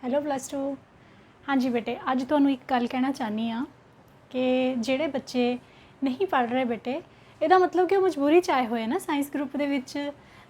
Hello plus 2। ਹਾਂਜੀ ਬੇਟੇ, ਅੱਜ ਤੁਹਾਨੂੰ ਇੱਕ ਗੱਲ ਕਹਿਣਾ ਚਾਹੁੰਦੀ ਹਾਂ ਕਿ ਜਿਹੜੇ ਬੱਚੇ ਨਹੀਂ ਪੜ੍ਹ ਰਹੇ ਬੇਟੇ, ਇਹਦਾ ਮਤਲਬ ਕਿ ਉਹ ਮਜਬੂਰੀ 'ਚ ਆਏ ਹੋਏ ਨਾ ਸਾਇੰਸ ਗਰੁੱਪ ਦੇ ਵਿੱਚ।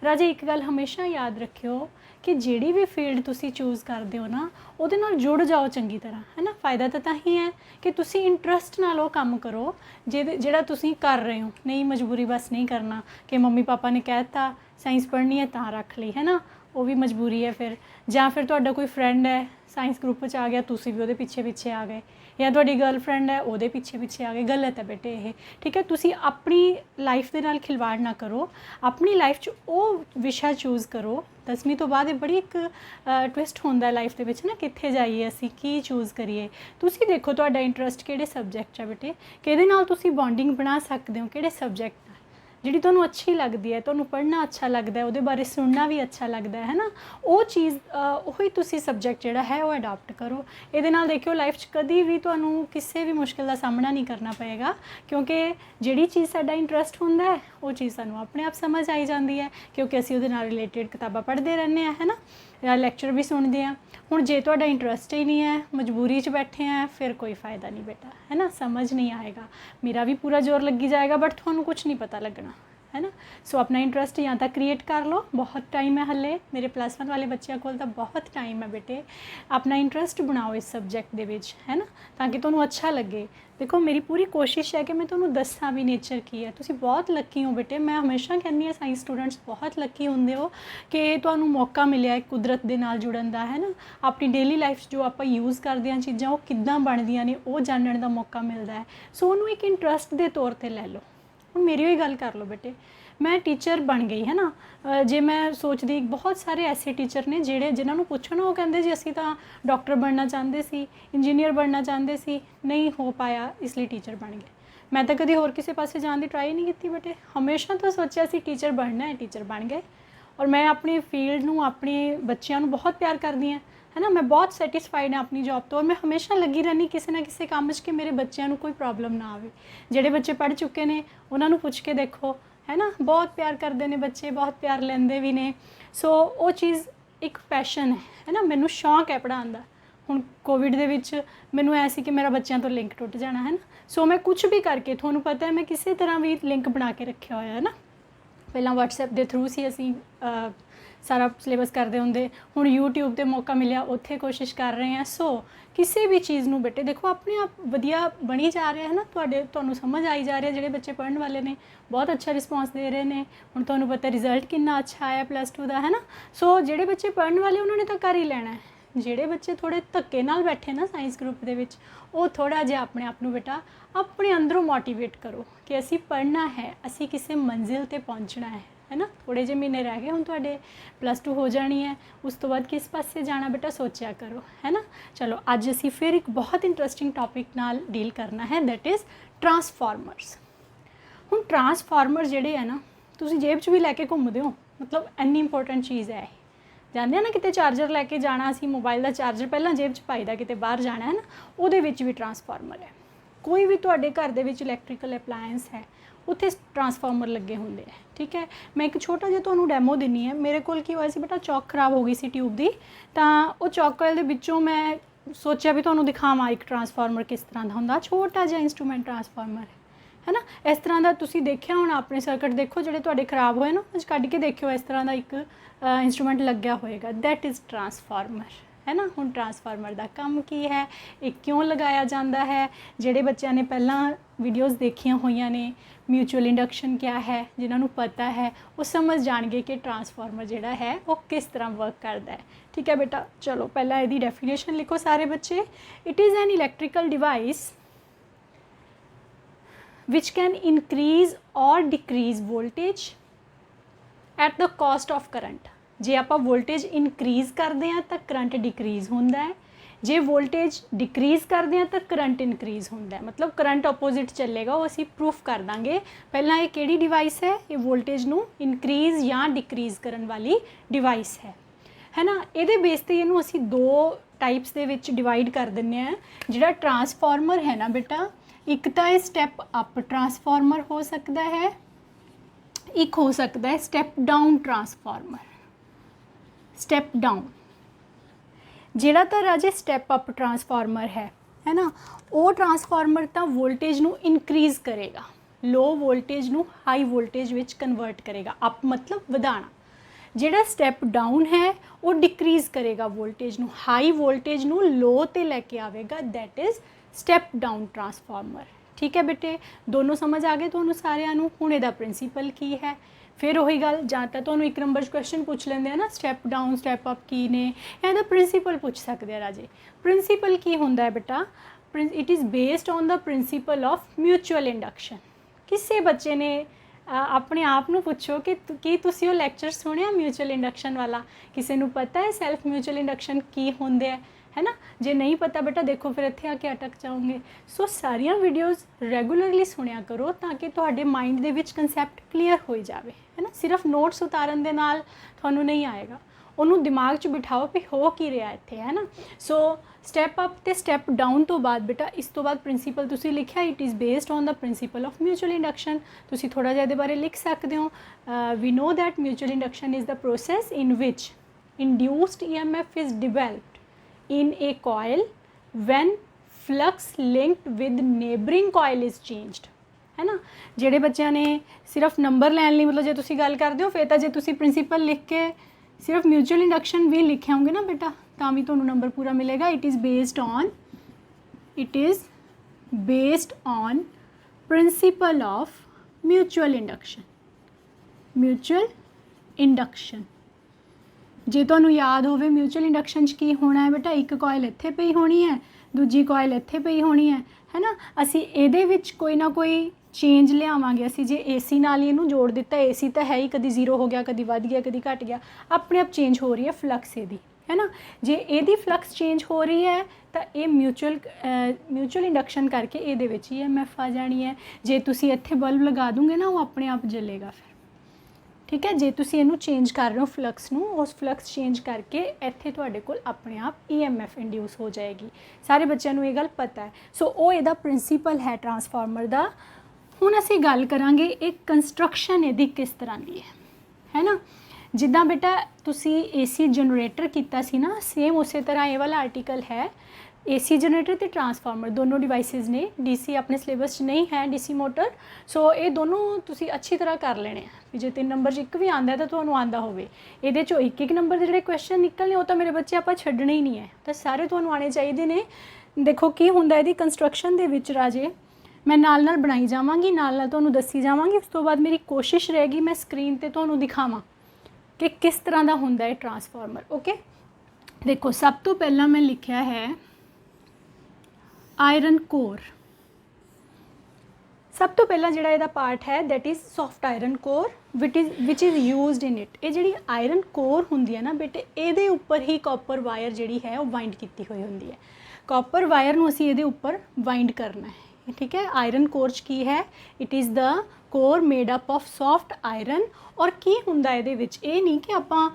ਰਾਜੇ ਇੱਕ ਗੱਲ ਹਮੇਸ਼ਾ ਯਾਦ ਰੱਖਿਓ ਕਿ ਜਿਹੜੀ ਵੀ ਫੀਲਡ ਤੁਸੀਂ ਚੂਜ਼ ਕਰਦੇ ਹੋ ਨਾ, ਉਹਦੇ ਨਾਲ ਜੁੜ ਜਾਓ ਚੰਗੀ ਤਰ੍ਹਾਂ, ਹੈ ਨਾ। ਫਾਇਦਾ ਤਾਂ ਹੀ ਹੈ ਕਿ ਤੁਸੀਂ ਇੰਟਰਸਟ ਨਾਲ ਉਹ ਕੰਮ ਕਰੋ ਜਿਹੜਾ ਤੁਸੀਂ ਕਰ ਰਹੇ ਹੋ। ਨਹੀਂ ਮਜਬੂਰੀ ਬਸ ਨਹੀਂ ਕਰਨਾ ਕਿ ਮੰਮੀ ਪਾਪਾ ਨੇ ਕਹਿ ਦਿੱਤਾ ਸਾਇੰਸ ਪੜ੍ਹਨੀ ਹੈ ਤਾਂ ਰੱਖ ਲਈ, ਹੈ ਨਾ। ਉਹ ਵੀ ਮਜਬੂਰੀ ਹੈ ਫਿਰ। ਜਾਂ ਫਿਰ ਤੁਹਾਡਾ ਕੋਈ ਫਰੈਂਡ ਹੈ ਸਾਇੰਸ ਗਰੁੱਪ 'ਚ ਆ ਗਿਆ, ਤੁਸੀਂ ਵੀ ਉਹਦੇ ਪਿੱਛੇ ਪਿੱਛੇ ਆ ਗਏ। ਜਾਂ ਤੁਹਾਡੀ ਗਰਲਫਰੈਂਡ ਹੈ, ਉਹਦੇ ਪਿੱਛੇ ਪਿੱਛੇ ਆ ਗਏ। ਗਲਤ ਹੈ ਬੇਟੇ ਇਹ, ਠੀਕ ਹੈ। ਤੁਸੀਂ ਆਪਣੀ ਲਾਈਫ ਦੇ ਨਾਲ ਖਿਲਵਾੜ ਨਾ ਕਰੋ। ਆਪਣੀ ਲਾਈਫ 'ਚ ਉਹ ਵਿਸ਼ਾ ਚੂਜ਼ ਕਰੋ। 10ਵੀਂ ਤੋਂ ਬਾਅਦ ਇਹ ਬੜੀ ਇੱਕ ਟਵਿਸਟ ਹੁੰਦਾ ਲਾਈਫ ਦੇ ਵਿੱਚ ਨਾ, ਕਿੱਥੇ ਜਾਈਏ ਅਸੀਂ, ਕੀ ਚੂਜ਼ ਕਰੀਏ। ਤੁਸੀਂ ਦੇਖੋ ਤੁਹਾਡਾ ਇੰਟਰਸਟ ਕਿਹੜੇ ਸਬਜੈਕਟ 'ਚ ਹੈ ਬੇਟੇ, ਕਿਹਦੇ ਨਾਲ ਤੁਸੀਂ ਬੌਂਡਿੰਗ ਬਣਾ ਸਕਦੇ ਹੋ, ਕਿਹੜੇ ਸਬਜੈਕਟ ਨਾਲ ਜਿਹੜੀ ਤੁਹਾਨੂੰ ਅੱਛੀ ਲੱਗਦੀ ਹੈ, ਤੁਹਾਨੂੰ ਪੜ੍ਹਨਾ ਅੱਛਾ ਲੱਗਦਾ ਹੈ, ਉਹਦੇ ਬਾਰੇ ਸੁਣਨਾ ਵੀ ਅੱਛਾ ਲੱਗਦਾ ਹੈ ਨਾ। ਉਹ ਚੀਜ਼ ਉਹੀ ਤੁਸੀਂ ਸਬਜੈਕਟ ਜਿਹੜਾ ਹੈ ਉਹ ਅਡਾਪਟ ਕਰੋ। ਇਹਦੇ ਨਾਲ ਦੇਖਿਓ ਲਾਈਫ 'ਚ ਕਦੀ ਵੀ ਤੁਹਾਨੂੰ ਕਿਸੇ ਵੀ ਮੁਸ਼ਕਿਲ ਦਾ ਸਾਹਮਣਾ ਨਹੀਂ ਕਰਨਾ ਪਏਗਾ, ਕਿਉਂਕਿ ਜਿਹੜੀ ਚੀਜ਼ ਸਾਡਾ ਇੰਟਰਸਟ ਹੁੰਦਾ ਹੈ ਉਹ ਚੀਜ਼ ਸਾਨੂੰ ਆਪਣੇ ਆਪ ਸਮਝ ਆਈ ਜਾਂਦੀ ਹੈ, ਕਿਉਂਕਿ ਅਸੀਂ ਉਹਦੇ ਨਾਲ ਰਿਲੇਟਡ ਕਿਤਾਬਾਂ ਪੜ੍ਹਦੇ ਰਹਿੰਦੇ ਹਾਂ, ਹੈ ਨਾ, ਜਾਂ ਲੈਕਚਰ ਵੀ ਸੁਣਦੇ ਹਾਂ। ਹੁਣ ਜੇ ਤੁਹਾਡਾ ਇੰਟਰਸਟ ਹੀ ਨਹੀਂ ਹੈ, ਮਜਬੂਰੀ 'ਚ ਬੈਠੇ ਆ, ਫਿਰ ਕੋਈ फ़ायदा नहीं बेटा, है ना। समझ नहीं आएगा, मेरा भी पूरा जोर लगी जाएगा बट थानू कुछ नहीं पता लगना, है ना। सो अपना इंटरस्ट या तो क्रिएट कर लो, बहुत टाइम है हले। मेरे +1 वाले बच्चों को तो बहुत टाइम है बेटे। अपना इंटरस्ट बनाओ इस सबजैक्ट दे विच, है ना, ताकि तुहानू अच्छा लगे। देखो मेरी पूरी कोशिश है कि मैं तुहानू दस्सां भी नेचर की है। तुसीं बहुत लक्की हो बेटे। मैं हमेशा कहनी हाँ साइंस स्टूडेंट्स बहुत लक्की होंदे हो कि तुहानू मौका मिलिया है कुदरत दे नाल जुड़न दा, है ना। अपनी डेली लाइफ जो आप यूज़ करते हैं चीज़ां वो किद्दां बनदियां ने वो जानने का मौका मिलता है। सो उन्होंने एक इंटरस्ट के तौर पर लै लो। हुण मेरी ही गल कर लो बेटे, मैं टीचर बन गई, है ना। जे मैं सोचती बहुत सारे ऐसे टीचर ने जिन्होंने पुछो ना, वो कहते जी असीं तां डॉक्टर बनना चाहते सी, इंजीनियर बनना चाहते सी, नहीं हो पाया इसलिए टीचर बन गए। मैं तो कभी होर किसी पासे जाने की ट्राई नहीं की बेटे। हमेशा तो सोचा सी टीचर बनना है, टीचर बन गए। और मैं अपनी फील्ड नूं, अपने बच्चों नूं बहुत प्यार करदी हाँ, है ना। मैं बहुत सैटिस्फाइड हाँ अपनी जॉब तो, और मैं हमेशा लगी रहनी किसी ना किसी काम कि मेरे बच्चों कोई प्रॉब्लम ना आए। जिहड़े बच्चे पढ़ चुके हैं उन्होंने पुछ के देखो, है ना, बहुत प्यार करते हैं बच्चे, बहुत प्यार लेंदे भी ने। सो वो चीज़ एक पैशन है ना, मैनू शौक है पढ़ाने का। हुण कोविड दे विच मैनू ऐसी कि मेरा बच्चों तो लिंक टुट जाना, है ना। सो मैं कुछ भी करके, तुहानू पता है मैं किसी तरह भी लिंक बना के रखा होया है ना। पहला WhatsApp के थ्रू से असी सारा सिलेबस करते होंगे, हुण यूट्यूब पर मौका मिलिया उत्थे कोशिश कर रहे हैं। सो किसी भी चीज़ नूं बेटे देखो अपने आप वधिया बनी जा रहा है ना, तुहानू समझ आई जा रहा है। जिहड़े बच्चे पढ़न वाले ने बहुत अच्छा रिस्पॉन्स दे रहे हैं। हुण तुहानू पता रिजल्ट कितना अच्छा आया +2 का, है ना। सो जिहड़े बच्चे पढ़न वाले उन्होंने तो कर ही लेना है। जिहड़े बच्चे थोड़े धक्के नाल बैठे ना साइंस ग्रुप दे विच, वो थोड़ा जिहा अपने आप नूं बेटा अपने अंदरों मोटिवेट करो कि असी पढ़ना है, असी किसी मंजिल ते पहुँचना है ना। थोड़े जे महीने रह गए, हुण तुहाडे +2 हो जानी है, उस तो बाद किस पासे जाना बेटा सोचा करो, है ना। चलो अज असी फिर एक बहुत इंटरस्टिंग टॉपिक नाल डील करना है, दैट इज़ ट्रांसफॉर्मर्स। हुण ट्रांसफॉर्मर जिहड़े है ना, तुसीं जेब च भी लैके घूमदे हो, मतलब इन्नी इंपोर्टेंट चीज़ है। जाते हैं ना किते चार्जर लैके जाना, असी मोबाइल का चार्जर पहला जेब च पाईदा, किते बाहर जाना है ना, उहदे विच भी ट्रांसफॉर्मर है। कोई भी तुहाडे घर दे विच इलैक्ट्रिकल अपलायंस है, उत्थे ट्रांसफॉर्मर लगे होंदे हैं, ठीक है। मैं एक छोटा जिहा तुहानू डैमो दिन्नी है। मेरे कोल की होया सी बेटा, चौक खराब हो गई सी ट्यूब दी, तां वो चौक कॉइल दे विचों मैं सोचा भी तुहानू दिखावां एक ट्रांसफॉर्मर किस तरह दा हुंदा। छोटा जिहा इंस्ट्रूमेंट ट्रांसफॉर्मर है ना। इस तरह का तुसीं देखिया होना अपने सर्किट, देखो जिहड़े तुहाडे खराब होए ना, अज कढ के देखियो इस तरह का एक इंस्ट्रूमेंट लग्या होएगा, दैट इज़ ट्रांसफॉर्मर, है ना। हुण ट्रांसफॉर्मर का काम की है, एक क्यों लगाया जाता है। जिहड़े बच्चों ने पहला वीडियोज़ देखिया होईयां ने, म्यूचुअल इंडक्शन क्या है, जिन्होंने पता है वो समझ जाएंगे कि ट्रांसफॉर्मर जिहड़ा है वो किस तरह वर्क करता है, ठीक है बेटा। चलो पहला इसकी डेफिनेशन लिखो सारे बच्चे। It is an electrical device which can increase or decrease voltage at the cost of current। जे आप वोल्टेज इनक्रीज़ करते हैं तो करंट डिक्रीज़ होता है, जे वोल्टेज डिक्रीज़ करते हैं तो करंट इनक्रीज़ होता है। मतलब करंट अपोजिट चलेगा, वो असी प्रूफ कर देंगे। पहला ये किहड़ी डिवाइस है, ये वोल्टेज नू इनक्रीज़ या डिक्रीज़ करने वाली डिवाइस है ना। ये बेस ते इनू असी दो टाइप्स दे विच डिवाइड कर दिंदे हैं। जिहड़ा ट्रांसफॉर्मर है ना बेटा, एक तो ये स्टैप अप ट्रांसफॉर्मर हो सकता है, एक हो सकता है step down transformer. Step down ਜਿਹੜਾ ਤਾਂ ਰਾਜੇ ਸਟੈਪ ਅਪ ਟਰਾਂਸਫਾਰਮਰ ਹੈ ਨਾ, ਉਹ ਟਰਾਂਸਫਾਰਮਰ ਤਾਂ ਵੋਲਟੇਜ ਨੂੰ ਇਨਕਰੀਜ਼ ਕਰੇਗਾ, ਲੋ ਵੋਲਟੇਜ ਨੂੰ ਹਾਈ ਵੋਲਟੇਜ ਵਿੱਚ ਕਨਵਰਟ ਕਰੇਗਾ। ਅਪ ਮਤਲਬ ਵਧਾਉਣਾ। ਜਿਹੜਾ ਸਟੈਪ ਡਾਊਨ ਹੈ ਉਹ ਡਿਕਰੀਜ਼ ਕਰੇਗਾ ਵੋਲਟੇਜ ਨੂੰ, ਹਾਈ ਵੋਲਟੇਜ ਨੂੰ ਲੋ ਤੇ ਲੈ ਕੇ ਆਵੇਗਾ, that is step down transformer. ਠੀਕ ਹੈ ਬੇਟੇ, ਦੋਨੋਂ ਸਮਝ ਆ ਗਏ ਤੁਹਾਨੂੰ ਸਾਰਿਆਂ ਨੂੰ। ਹੁਣ ਇਹਦਾ ਪ੍ਰਿੰਸੀਪਲ ਕੀ ਹੈ? ਫਿਰ ਉਹੀ ਗੱਲ, ਜਾਂ ਤਾਂ ਤੁਹਾਨੂੰ 1 ਨੰਬਰ 'ਚ ਕੁਐਸਚਨ ਪੁੱਛ ਲੈਂਦੇ ਆ ਨਾ ਸਟੈਪ ਡਾਊਨ ਸਟੈਪ ਅਪ ਕੀ ਨੇ, ਇਹਦਾ ਪ੍ਰਿੰਸੀਪਲ ਪੁੱਛ ਸਕਦੇ ਆ ਰਾਜੇ। ਪ੍ਰਿੰਸੀਪਲ ਕੀ ਹੁੰਦਾ ਹੈ ਬੇਟਾ? It is based on the principle of mutual induction. ਕਿਸੇ ਬੱਚੇ ਨੇ ਆਪਣੇ ਆਪ ਨੂੰ ਪੁੱਛੋ ਕਿ ਕੀ ਤੁਸੀਂ ਉਹ ਲੈਕਚਰ ਸੁਣਿਆ ਮਿਊਚੁਅਲ ਇੰਡਕਸ਼ਨ ਵਾਲਾ? ਕਿਸੇ ਨੂੰ ਪਤਾ ਹੈ ਸੈਲਫ ਮਿਊਚੁਅਲ ਇੰਡਕਸ਼ਨ ਕੀ ਹੁੰਦੇ ਹੈ ਨਾ? ਜੇ ਨਹੀਂ ਪਤਾ ਬੇਟਾ ਦੇਖੋ ਫਿਰ ਇੱਥੇ ਆ ਕੇ ਅਟਕ ਜਾਓਗੇ। ਸੋ ਸਾਰੀਆਂ ਵੀਡੀਓਜ਼ ਰੈਗੂਲਰਲੀ ਸੁਣਿਆ ਕਰੋ ਤਾਂ ਕਿ ਤੁਹਾਡੇ ਮਾਈਂਡ ਦੇ ਵਿੱਚ ਕਨਸੈਪਟ ਕਲੀਅਰ ਹੋ ਜਾਵੇ, ਹੈ ਨਾ? ਸਿਰਫ ਨੋਟਸ ਉਤਾਰਨ ਦੇ ਨਾਲ ਤੁਹਾਨੂੰ ਨਹੀਂ ਆਏਗਾ, ਉਹਨੂੰ ਦਿਮਾਗ 'ਚ ਬਿਠਾਓ ਵੀ ਹੋ ਕੀ ਰਿਹਾ ਇੱਥੇ, ਹੈ ਨਾ? ਸੋ ਸਟੈਪ ਅਪ ਤੇ ਸਟੈਪ ਡਾਊਨ ਤੋਂ ਬਾਅਦ ਬੇਟਾ ਇਸ ਤੋਂ ਬਾਅਦ ਪ੍ਰਿੰਸੀਪਲ ਤੁਸੀਂ ਲਿਖਿਆ it is based on the principle of mutual induction. ਤੁਸੀਂ ਥੋੜ੍ਹਾ ਜਿਹਾ ਇਹਦੇ ਬਾਰੇ ਲਿਖ ਸਕਦੇ ਹੋ। We know that mutual induction is the process in which induced EMF is developed in a coil when flux linked with neighboring coil is changed, है ना? ਜਿਹੜੇ ਬੱਚਿਆਂ ਨੇ ਸਿਰਫ ਨੰਬਰ ਲੈਣ ਲਈ, ਮਤਲਬ ਜੇ ਤੁਸੀਂ ਗੱਲ ਕਰਦੇ ਹੋ ਫਿਰ ਤਾਂ ਜੇ ਤੁਸੀਂ ਪ੍ਰਿੰਸੀਪਲ ਲਿਖ ਕੇ ਸਿਰਫ ਮਿਊਚੁਅਲ ਇੰਡਕਸ਼ਨ ਵੀ ਲਿਖਿਆ ਹੋਗੇ ਨਾ ਬੇਟਾ ਤਾਂ ਵੀ ਤੁਹਾਨੂੰ ਨੰਬਰ ਪੂਰਾ ਮਿਲੇਗਾ। It is based on principal of mutual induction. ਜੇ ਤੁਹਾਨੂੰ ਯਾਦ ਹੋਵੇ ਮਿਊਚੁਅਲ ਇੰਡਕਸ਼ਨ 'ਚ ਕੀ ਹੋਣਾ ਹੈ ਬੇਟਾ, ਇੱਕ ਕੋਇਲ ਇੱਥੇ ਪਈ ਹੋਣੀ ਹੈ, ਦੂਜੀ ਕੋਇਲ ਇੱਥੇ ਪਈ ਹੋਣੀ ਹੈ ਨਾ? ਅਸੀਂ ਇਹਦੇ ਵਿੱਚ ਕੋਈ ਨਾ ਕੋਈ ਚੇਂਜ ਲਿਆਵਾਂਗੇ। ਅਸੀਂ ਜੇ AC ਨਾਲ ਹੀ ਇਹਨੂੰ ਜੋੜ ਦਿੱਤਾ, AC ਤਾਂ ਹੈ ਹੀ, ਕਦੀ 0 ਹੋ ਗਿਆ, ਕਦੀ ਵੱਧ ਗਿਆ, ਕਦੀ ਘਟ ਗਿਆ, ਆਪਣੇ ਆਪ ਚੇਂਜ ਹੋ ਰਹੀ ਹੈ ਫਲਕਸ ਇਹਦੀ, ਹੈ ਨਾ? ਜੇ ਇਹਦੀ ਫਲਕਸ ਚੇਂਜ ਹੋ ਰਹੀ ਹੈ ਤਾਂ ਇਹ ਮਿਊਚੁਅਲ ਇੰਡਕਸ਼ਨ ਕਰਕੇ ਇਹਦੇ ਵਿੱਚ EMF ਆ ਜਾਣੀ ਹੈ। ਜੇ ਤੁਸੀਂ ਇੱਥੇ ਬਲਬ ਲਗਾ ਦੂੰਗੇ ਨਾ ਉਹ ਆਪਣੇ ਆਪ ਜਲੇਗਾ ਫਿਰ, ਠੀਕ ਹੈ? ਜੇ ਤੁਸੀਂ ਇਹਨੂੰ ਚੇਂਜ ਕਰ ਰਹੇ ਹੋ ਫਲਕਸ ਨੂੰ, ਉਸ ਫਲਕਸ ਚੇਂਜ ਕਰਕੇ ਇੱਥੇ ਤੁਹਾਡੇ ਕੋਲ ਆਪਣੇ ਆਪ EMF ਇੰਡਿਊਸ ਹੋ ਜਾਏਗੀ। ਸਾਰੇ ਬੱਚਿਆਂ ਨੂੰ ਇਹ ਗੱਲ ਪਤਾ ਹੈ। ਸੋ ਉਹ ਇਹਦਾ ਪ੍ਰਿੰਸੀਪਲ ਹੈ ਟਰਾਂਸਫਾਰਮਰ ਦਾ। ਹੁਣ ਅਸੀਂ ਗੱਲ ਕਰਾਂਗੇ ਇਹ ਕੰਸਟਰਕਸ਼ਨ ਇਹਦੀ ਕਿਸ ਤਰ੍ਹਾਂ ਦੀ ਹੈ ਨਾ? ਜਿੱਦਾਂ ਬੇਟਾ ਤੁਸੀਂ AC ਜਨਰੇਟਰ ਕੀਤਾ ਸੀ ਨਾ, ਸੇਮ ਉਸੇ ਤਰ੍ਹਾਂ ਇਹ ਵਾਲਾ ਆਰਟੀਕਲ ਹੈ। AC ਜਨਰੇਟਰ ਤੇ ਟਰਾਂਸਫਾਰਮਰ ਦੋਨੋਂ ਡਿਵਾਈਸਿਸ ਨੇ। DC ਆਪਣੇ ਸਿਲੇਬਸ 'ਚ ਨਹੀਂ ਹੈ, DC ਮੋਟਰ। ਸੋ ਇਹ ਦੋਨੋਂ ਤੁਸੀਂ ਅੱਛੀ ਤਰ੍ਹਾਂ ਕਰ ਲੈਣੇ ਆ ਵੀ ਜੇ 3 ਨੰਬਰ 'ਚ ਇੱਕ ਵੀ ਆਉਂਦਾ ਤਾਂ ਤੁਹਾਨੂੰ ਆਉਂਦਾ ਹੋਵੇ। ਇਹਦੇ 'ਚੋਂ ਇੱਕ ਨੰਬਰ ਦੇ ਜਿਹੜੇ ਕੁਐਸਚਨ ਨਿਕਲਣੇ ਉਹ ਤਾਂ ਮੇਰੇ ਬੱਚੇ ਆਪਾਂ ਛੱਡਣੇ ਹੀ ਨਹੀਂ ਹੈ, ਤਾਂ ਸਾਰੇ ਤੁਹਾਨੂੰ ਆਉਣੇ ਚਾਹੀਦੇ ਨੇ। ਦੇਖੋ ਕੀ ਹੁੰਦਾ ਇਹਦੀ ਕੰਸਟਰਕਸ਼ਨ ਦੇ ਵਿੱਚ ਰਾਜੇ, ਮੈਂ ਨਾਲ ਨਾਲ ਬਣਾਈ ਜਾਵਾਂਗੀ, ਨਾਲ ਨਾਲ ਤੁਹਾਨੂੰ ਦੱਸੀ ਜਾਵਾਂਗੀ। ਉਸ ਤੋਂ ਬਾਅਦ ਮੇਰੀ ਕੋਸ਼ਿਸ਼ ਰਹੇਗੀ ਮੈਂ ਸਕਰੀਨ 'ਤੇ ਤੁਹਾਨੂੰ ਦਿਖਾਵਾਂ ਕਿ ਕਿਸ ਤਰ੍ਹਾਂ ਦਾ ਹੁੰਦਾ ਹੈ ਟਰਾਂਸਫਾਰਮਰ। ਓਕੇ, ਦੇਖੋ ਸਭ ਤੋਂ ਪਹਿਲਾਂ ਮੈਂ ਲਿਖਿਆ ਹੈ ਆਇਰਨ ਕੋਰ। ਸਭ ਤੋਂ ਪਹਿਲਾਂ ਜਿਹੜਾ ਇਹਦਾ ਪਾਰਟ ਹੈ that is soft iron core which is used in it. ਇਹ ਜਿਹੜੀ ਆਇਰਨ ਕੋਰ ਹੁੰਦੀ ਹੈ ਨਾ ਬੇਟੇ, ਇਹਦੇ ਉੱਪਰ ਹੀ ਕਾਪਰ ਵਾਇਰ ਜਿਹੜੀ ਹੈ ਉਹ ਵਾਈਂਡ ਕੀਤੀ ਹੋਈ ਹੁੰਦੀ ਹੈ। ਕਾਪਰ ਵਾਇਰ ਨੂੰ ਅਸੀਂ ਇਹਦੇ ਉੱਪਰ ਵਾਈਂਡ ਕਰਨਾ ਹੈ, ਠੀਕ ਹੈ? ਆਇਰਨ ਕੋਰ 'ਚ ਕੀ ਹੈ? It is the core made up of soft iron. ਔਰ ਕੀ ਹੁੰਦਾ ਇਹਦੇ ਵਿੱਚ, ਇਹ ਨਹੀਂ ਕਿ ਆਪਾਂ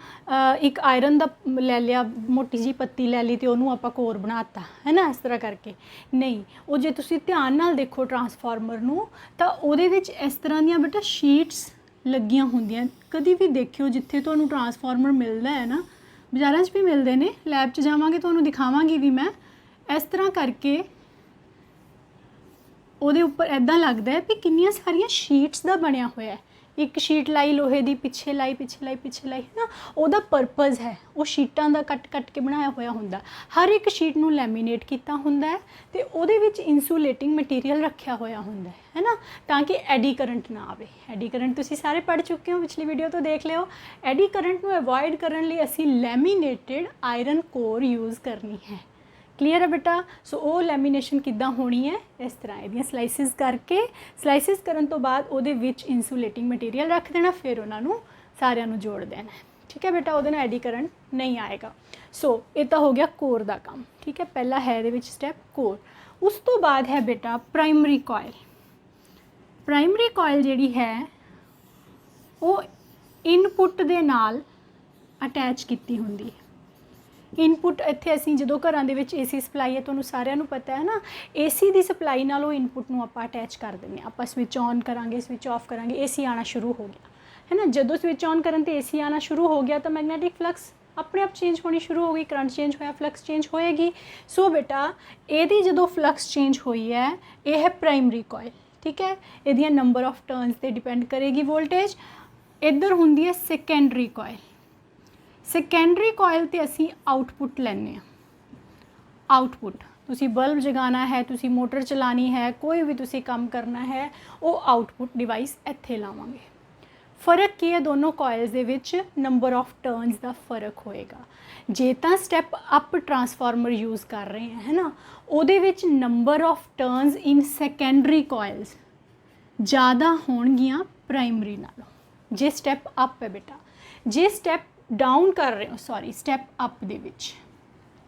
ਇੱਕ ਆਇਰਨ ਦਾ ਲੈ ਲਿਆ, ਮੋਟੀ ਜਿਹੀ ਪੱਤੀ ਲੈ ਲਈ ਅਤੇ ਉਹਨੂੰ ਆਪਾਂ ਕੋਰ ਬਣਾਤਾ, ਹੈ ਨਾ? ਇਸ ਤਰ੍ਹਾਂ ਕਰਕੇ ਨਹੀਂ। ਉਹ ਜੇ ਤੁਸੀਂ ਧਿਆਨ ਨਾਲ ਦੇਖੋ ਟਰਾਂਸਫਾਰਮਰ ਨੂੰ ਤਾਂ ਉਹਦੇ ਵਿੱਚ ਇਸ ਤਰ੍ਹਾਂ ਦੀਆਂ ਬੇਟਾ ਸ਼ੀਟਸ ਲੱਗੀਆਂ ਹੁੰਦੀਆਂ। ਕਦੀ ਵੀ ਦੇਖਿਓ ਜਿੱਥੇ ਤੁਹਾਨੂੰ ਟਰਾਂਸਫਾਰਮਰ ਮਿਲਦਾ ਹੈ ਨਾ, ਬਾਜ਼ਾਰਾਂ 'ਚ ਵੀ ਮਿਲਦੇ ਨੇ, ਲੈਬ 'ਚ ਜਾਵਾਂਗੇ ਤੁਹਾਨੂੰ ਦਿਖਾਵਾਂਗੀ ਵੀ ਮੈਂ। ਇਸ ਤਰ੍ਹਾਂ ਕਰਕੇ ਉਹਦੇ ਉੱਪਰ ਇੱਦਾਂ ਲੱਗਦਾ ਹੈ ਵੀ ਕਿੰਨੀਆਂ ਸਾਰੀਆਂ ਸ਼ੀਟਸ ਦਾ ਬਣਿਆ ਹੋਇਆ ਹੈ। ਇੱਕ ਸ਼ੀਟ ਲਾਈ ਲੋਹੇ ਦੀ, ਪਿੱਛੇ ਲਾਈ, ਹੈ ਨਾ? ਉਹਦਾ ਪਰਪਸ ਹੈ ਉਹ ਸ਼ੀਟਾਂ ਦਾ ਕੱਟ ਕੇ ਬਣਾਇਆ ਹੋਇਆ ਹੁੰਦਾ। ਹਰ ਇੱਕ ਸ਼ੀਟ ਨੂੰ ਲੈਮੀਨੇਟ ਕੀਤਾ ਹੁੰਦਾ ਹੈ ਅਤੇ ਉਹਦੇ ਵਿੱਚ ਇਨਸੂਲੇਟਿੰਗ ਮਟੀਰੀਅਲ ਰੱਖਿਆ ਹੋਇਆ ਹੁੰਦਾ ਹੈ ਨਾ? ਤਾਂ ਕਿ ਐਡੀ ਕਰੰਟ ਨਾ ਆਵੇ। ਐਡੀ ਕਰੰਟ ਤੁਸੀਂ ਸਾਰੇ ਪੜ੍ਹ ਚੁੱਕੇ ਹੋ, ਪਿਛਲੀ ਵੀਡੀਓ ਤੋਂ ਦੇਖ ਲਿਓ। ਐਡੀ ਕਰੰਟ ਨੂੰ ਅਵੋਇਡ ਕਰਨ ਲਈ ਅਸੀਂ ਲੈਮੀਨੇਟਿਡ ਆਇਰਨ ਕੋਰ ਯੂਜ਼ ਕਰਨੀ ਹੈ। ਕਲੀਅਰ ਹੈ ਬੇਟਾ? ਸੋ ਉਹ ਲੈਮੀਨੇਸ਼ਨ ਕਿੱਦਾਂ ਹੋਣੀ ਹੈ? ਇਸ ਤਰ੍ਹਾਂ ਇਹਦੀਆਂ ਸਲਾਈਸਿਸ ਕਰਕੇ, ਸਲਾਈਸਿਸ ਕਰਨ ਤੋਂ ਬਾਅਦ ਉਹਦੇ ਵਿੱਚ ਇਨਸੂਲੇਟਿੰਗ ਮਟੀਰੀਅਲ ਰੱਖ ਦੇਣਾ, ਫਿਰ ਉਹਨਾਂ ਨੂੰ ਸਾਰਿਆਂ ਨੂੰ ਜੋੜ ਦੇਣਾ, ਠੀਕ ਹੈ ਬੇਟਾ? ਉਹਦੇ ਨਾਲ ਐਡੀ ਕਰੰਟ ਨਹੀਂ ਆਏਗਾ। ਸੋ ਇਹ ਤਾਂ ਹੋ ਗਿਆ ਕੋਰ ਦਾ ਕੰਮ, ਠੀਕ ਹੈ? ਪਹਿਲਾ ਹੈ ਇਹਦੇ ਵਿੱਚ ਸਟੈਪ ਕੋਰ। ਉਸ ਤੋਂ ਬਾਅਦ ਹੈ ਬੇਟਾ ਪ੍ਰਾਇਮਰੀ ਕੋਇਲ। ਪ੍ਰਾਇਮਰੀ ਕੋਇਲ ਜਿਹੜੀ ਹੈ ਉਹ ਇਨਪੁੱਟ ਦੇ ਨਾਲ ਅਟੈਚ ਕੀਤੀ ਹੁੰਦੀ ਹੈ। ਇਨਪੁੱਟ ਇੱਥੇ ਅਸੀਂ ਜਦੋਂ ਘਰਾਂ ਦੇ ਵਿੱਚ AC ਸਪਲਾਈ ਹੈ, ਤੁਹਾਨੂੰ ਸਾਰਿਆਂ ਨੂੰ ਪਤਾ ਹੈ ਨਾ, AC ਦੀ ਸਪਲਾਈ ਨਾਲ ਉਹ ਇਨਪੁੱਟ ਨੂੰ ਆਪਾਂ ਅਟੈਚ ਕਰ ਦਿੰਦੇ ਹਾਂ। ਆਪਾਂ ਸਵਿਚ ਔਨ ਕਰਾਂਗੇ, ਸਵਿਚ ਆਫ ਕਰਾਂਗੇ, AC ਆਉਣਾ ਸ਼ੁਰੂ ਹੋ ਗਿਆ, ਹੈ ਨਾ? ਜਦੋਂ ਸਵਿਚ ਔਨ ਕਰਨ 'ਤੇ AC ਆਉਣਾ ਸ਼ੁਰੂ ਹੋ ਗਿਆ ਤਾਂ ਮੈਗਨੈਟਿਕ ਫਲਕਸ अपने आप चेंज होनी शुरू हो गई, करंट चेंज होया, फ्लक्स चेंज होएगी। सो बेटा ਇਹਦੀ ਜਦੋਂ फ्लक्स चेंज हुई है ये है प्राइमरी कॉइल, ठीक है। ਇਹਦੀਆਂ नंबर ऑफ टर्न्स ਤੇ डिपेंड करेगी वोल्टेज। इधर ਹੁੰਦੀ है सैकेंडरी कॉइल। सैकेंडरी कॉइल ਤੇ ਅਸੀਂ आउटपुट ਲੈਂਦੇ ਹਾਂ। आउटपुट तुसी बल्ब जगाना है, तुसी मोटर चलानी है, कोई भी तुसी काम करना है, वो आउटपुट डिवाइस इत्थे लावांगे। फर्क की है दोनों coils they which, number of turns का फर्क होएगा। जे तो स्टैप अप ट्रांसफार्मर यूज़ कर रहे हैं है ना, उहदे which number of turns in secondary coils ज़्यादा होणगियां प्राइमरी नालों। जे स्टैप अप है बेटा, जे स्टैप डाउन कर रहे हो, sorry step up they which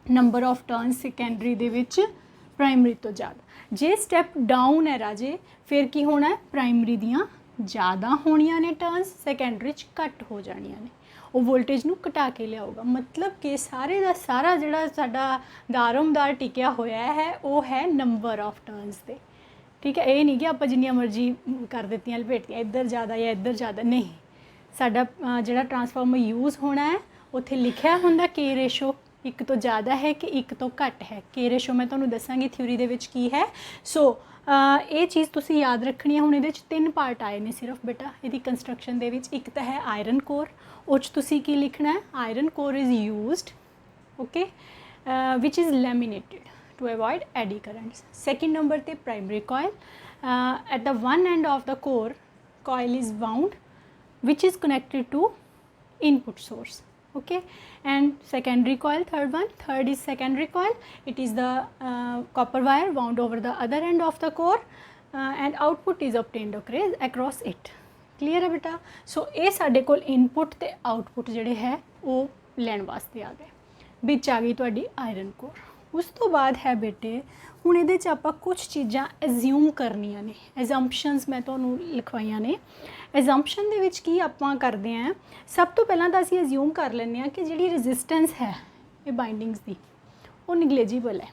number of turns secondary they which primary तो ज़्यादा। जे स्टैप डाउन है राजे फिर की होना है, प्राइमरी दियाँ ज़्यादा होनियां ने टर्न्स, सैकेंडरी च घट हो जानियां ने। वो वोल्टेज नू घटा के लियाऊगा। मतलब कि सारे का सारा जिहड़ा साडा दारोमदार टिकिया होया है वो है नंबर ऑफ टर्न्स ते, ठीक है। ये नहीं कि आप जिन्नियां मर्जी कर दित्तियां लपेटियां इधर ज़्यादा या इधर ज़्यादा, नहीं। साडा जिहड़ा ट्रांसफार्मर यूज़ होना है उत्थे लिखिया हुंदा के रेशो एक तो ज़्यादा है कि एक तो घट है। के रेशो मैं तुहानूं दसांगी थ्योरी दे विच की है। सो ये चीज़ तुसी याद रखनी है। हुण इहदे विच 3 पार्ट आए ने सिर्फ बेटा इहदी कंस्ट्रक्शन दे विच। एक तो है आयरन कोर, उस तुसी की लिखना है, iron core is used, okay, which is laminated to avoid eddy currents. Second number ते primary coil, at the one end of the core coil is wound which is connected to input source, okay. And secondary coil, third is secondary coil. It is the copper wire wound over the other end of the core, and output is obtained across it. Clear है बेटा। सो ये साडे कोल input ते output जिहड़े है वो लैण वास्ते आ गए। विच आ गई तुहाडी आयरन कोर। उस तो बाद है बेटे हुण इहदे च आपां कुछ चीज़ां एज्यूम करनियां ने, एजम्पशनस मैं तुहानूं लिखवाइयां ने। एजम्पशन दे विच की आपां करदे हैं, सब तो पहलां तां असीं एज्यूम कर लैंदे हां कि जिहड़ी रजिस्टेंस है ये बाइंडिंग्स दी वो निगलेजिबल है।